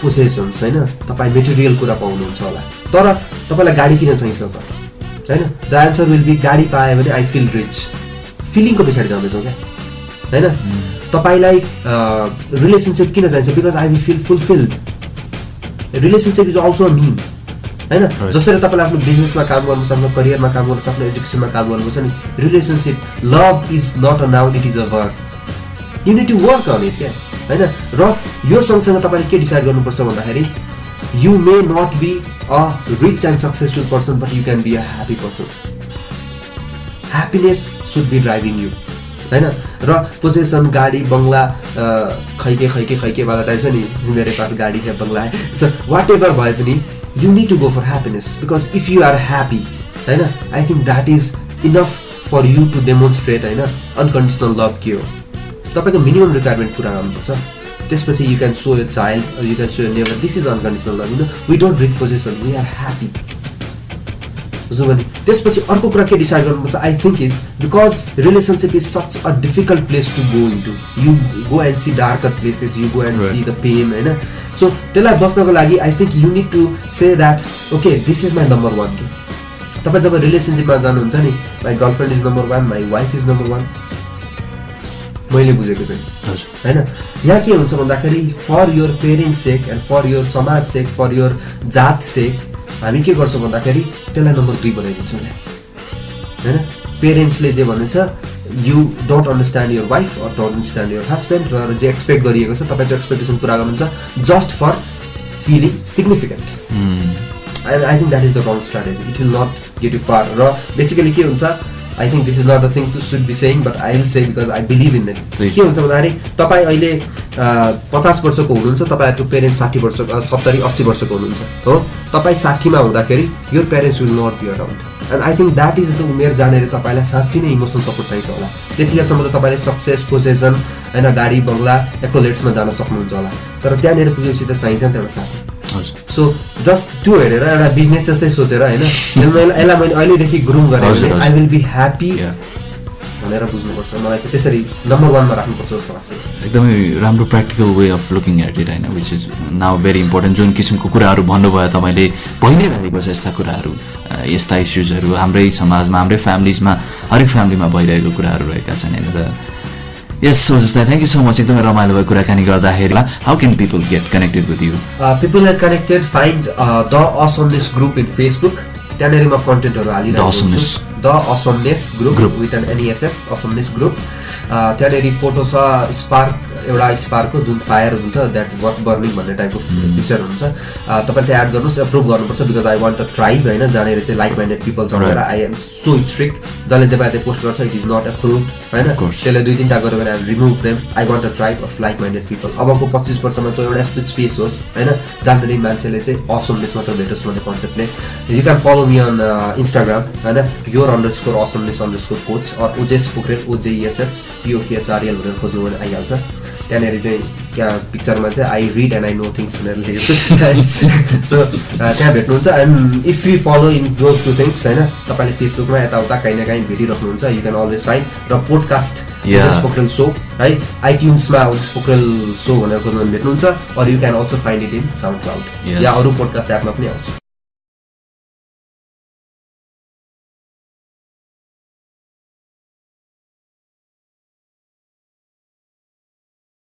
possessions होइन तपाईँ मेटेरियल कुरा पाउनुहुन्छ होला तर तपाईँलाई गाडी किन चाहिन्छ त होइन द एन्सर विल बी गाडी पायो भने आई फिल रिच फिलिङको पछाडि जाँदैछौँ क्या होइन तपाईँलाई रिलेसनसिप किन चाहिन्छ because I will feel fulfilled relationship is also a mean होइन जसरी तपाईँले आफ्नो बिजनेसमा काम गर्नु सक्नु करियरमा काम गर्नु सक्नु एजुकेसनमा काम गर्नुपर्छ नि relationship love is not a noun it is a word you need to work on it क्या होइन र यो सँगसँगै तपाईँले के डिसाइड गर्नुपर्छ भन्दाखेरि you may not be a rich and successful person but you can be a happy person happiness should be driving you हैन र पोजेसन गाडी बंगला खैके वाला टाइप छ नि मेरे पास गाडी है बंगला है सो व्हाट एभर भए पनि you need to go for happiness because if you are happy हैन I think that is enough for you to demonstrate हैन unconditional love के हो तपाईको मिनिमम रिक्वायरमेन्ट पूरा गर्नुपर्छ त्यसपछि you can show your child or you can show your neighbor this is unconditional love you know we don't read possession we are happy बुझ्नु भने त्यसपछि अर्को कुरा के डिसाइड गर्नुपर्छ I think is because relationship is such a difficult place to go into you go and see darker places you go and see the pain हैन so त्यसलाई बस्नको लागि I think you need to say that okay this is my number 1 तपाईँ जब रिलेसनशिपमा जानुहुन्छ नि my girlfriend is number 1 my wife is number 1 मैले बुझेको चाहिँ हैन यहाँ के हुन्छ भन्दाखेरि for your parents sake and for your समाज सेक फर योर जात सेक हामी के गर्छौँ भन्दाखेरि त्यसलाई नम्बर 2 बनाइदिन्छौँ हैन पेरेन्ट्सले जे भनेछ you don't understand your wife or don't understand your husband र जे एक्सपेक्ट गरिएको छ तपाईको एक्सपेक्टेसन पूरा गर्नुहुन्छ just for feeling significant and I think that is the wrong strategy it will not get you far र बेसिकली के हुन्छ I think this is not the thing to should be saying but I will say because I believe in it के हुन्छ भन्दाखेरि तपाई अहिले 50 वर्षको हुनुहुन्छ तपाईहरुको पेरेन्ट्स 60 वर्षको 70 80 वर्षको हुनुहुन्छ हो तपाई 60 मा हुँदाखेरि your parents will not be around and I think that is the उमेर जानेर तपाईलाई साच्चै नै इमोसनल सपोर्ट चाहिन्छ होला त्यतिखेरसम्म त तपाईले सक्सेस पोजेसन हैन गाडी बंगला एकोलेट्समा जान सक्नुहुन्छ होला तर त्यहाँनेर पुगेपछि त चाहिन्छ नि एउटा साथी सो जस्ट त्यो हेरेर एउटा बिजनेस जस्तै सोचेर हैन यसलाई मैले अहिलेदेखि ग्रुम गरेँ भने आई विल बी ह्यापी भनेर बुझ्नुपर्छ मलाई चाहिँ त्यसरी नम्बर 1 मा राख्नुपर्छ जस्तो लाग्छ एकदमै राम्रो practical way of looking at it हैन which is now very important जुन किसिमको कुराहरू भन्नुभयो तपाईले भइ नै रहेको छ यस्ता कुराहरू यस्ता इस्युजहरू हाम्रै समाजमा हाम्रै फ्यामिलीजमा हरेक फ्यामिलीमा भइरहेको कुराहरू रहेका छन् हैन र Yes, so just thank you so much. एकदमै रमाइलो भयो कुराकानी गर्दाखेरि how can people get connected with you? People get connected find the Awesomeness group in Facebook. त्यहाँनेरि म कन्टेन्टहरु हालिरहेको छु the Awesomeness group with an NESS Awesomeness group. त्यहाँनेरि फोटो छ स्पार्क एउटा स्पार्कको जुन फायर हुन्छ द्याट वर्थ बर्निङ भन्ने टाइपको पिक्चर हुन्छ तपाईँले त्यो एड गर्नुहोस् एप्रुभ गर्नुपर्छ because I want a tribe होइन जहाँनिर चाहिँ लाइक माइन्डेड पिपल छ भनेर आई एम सो स्ट्रिक्ट जसले चाहिँ त्यो पोस्ट गर्छ इट इज नट एप्रुभ होइन त्यसले 2-3टा गऱ्यो भने I remove them I want a tribe of like minded people अबको 25 वर्षमा त्यो एउटा यस्तो स्पेस होस् होइन जहाँनिर मान्छेले चाहिँ असमनेस मात्र भेटोस् भन्ने कन्सेप्टले you can follow me on Instagram होइन your_awesomeness_coach or Ojesh Pokhrel OJESH POKHREL भनेर खोज्नु भने आइहाल्छ त्यहाँनिर चाहिँ पिक्चरमा चाहिँ I read and I know things भनेर लेखेको छु सो त्यहाँ भेट्नुहुन्छ and if you follow in those two things होइन तपाईँले फेसबुकमा यताउता कहीँ न कहीँ भेटिराख्नुहुन्छ यु क्यान अलवेज फाइन्ड र पोडकास्ट ओजेस पोखरेल सो है आइट्युन्समा ओजेस पोखरेल सो भनेर खोज्नु भने भेट्नुहुन्छ or you can also find it in SoundCloud या अरू पोडकास्ट एपमा पनि आउँछ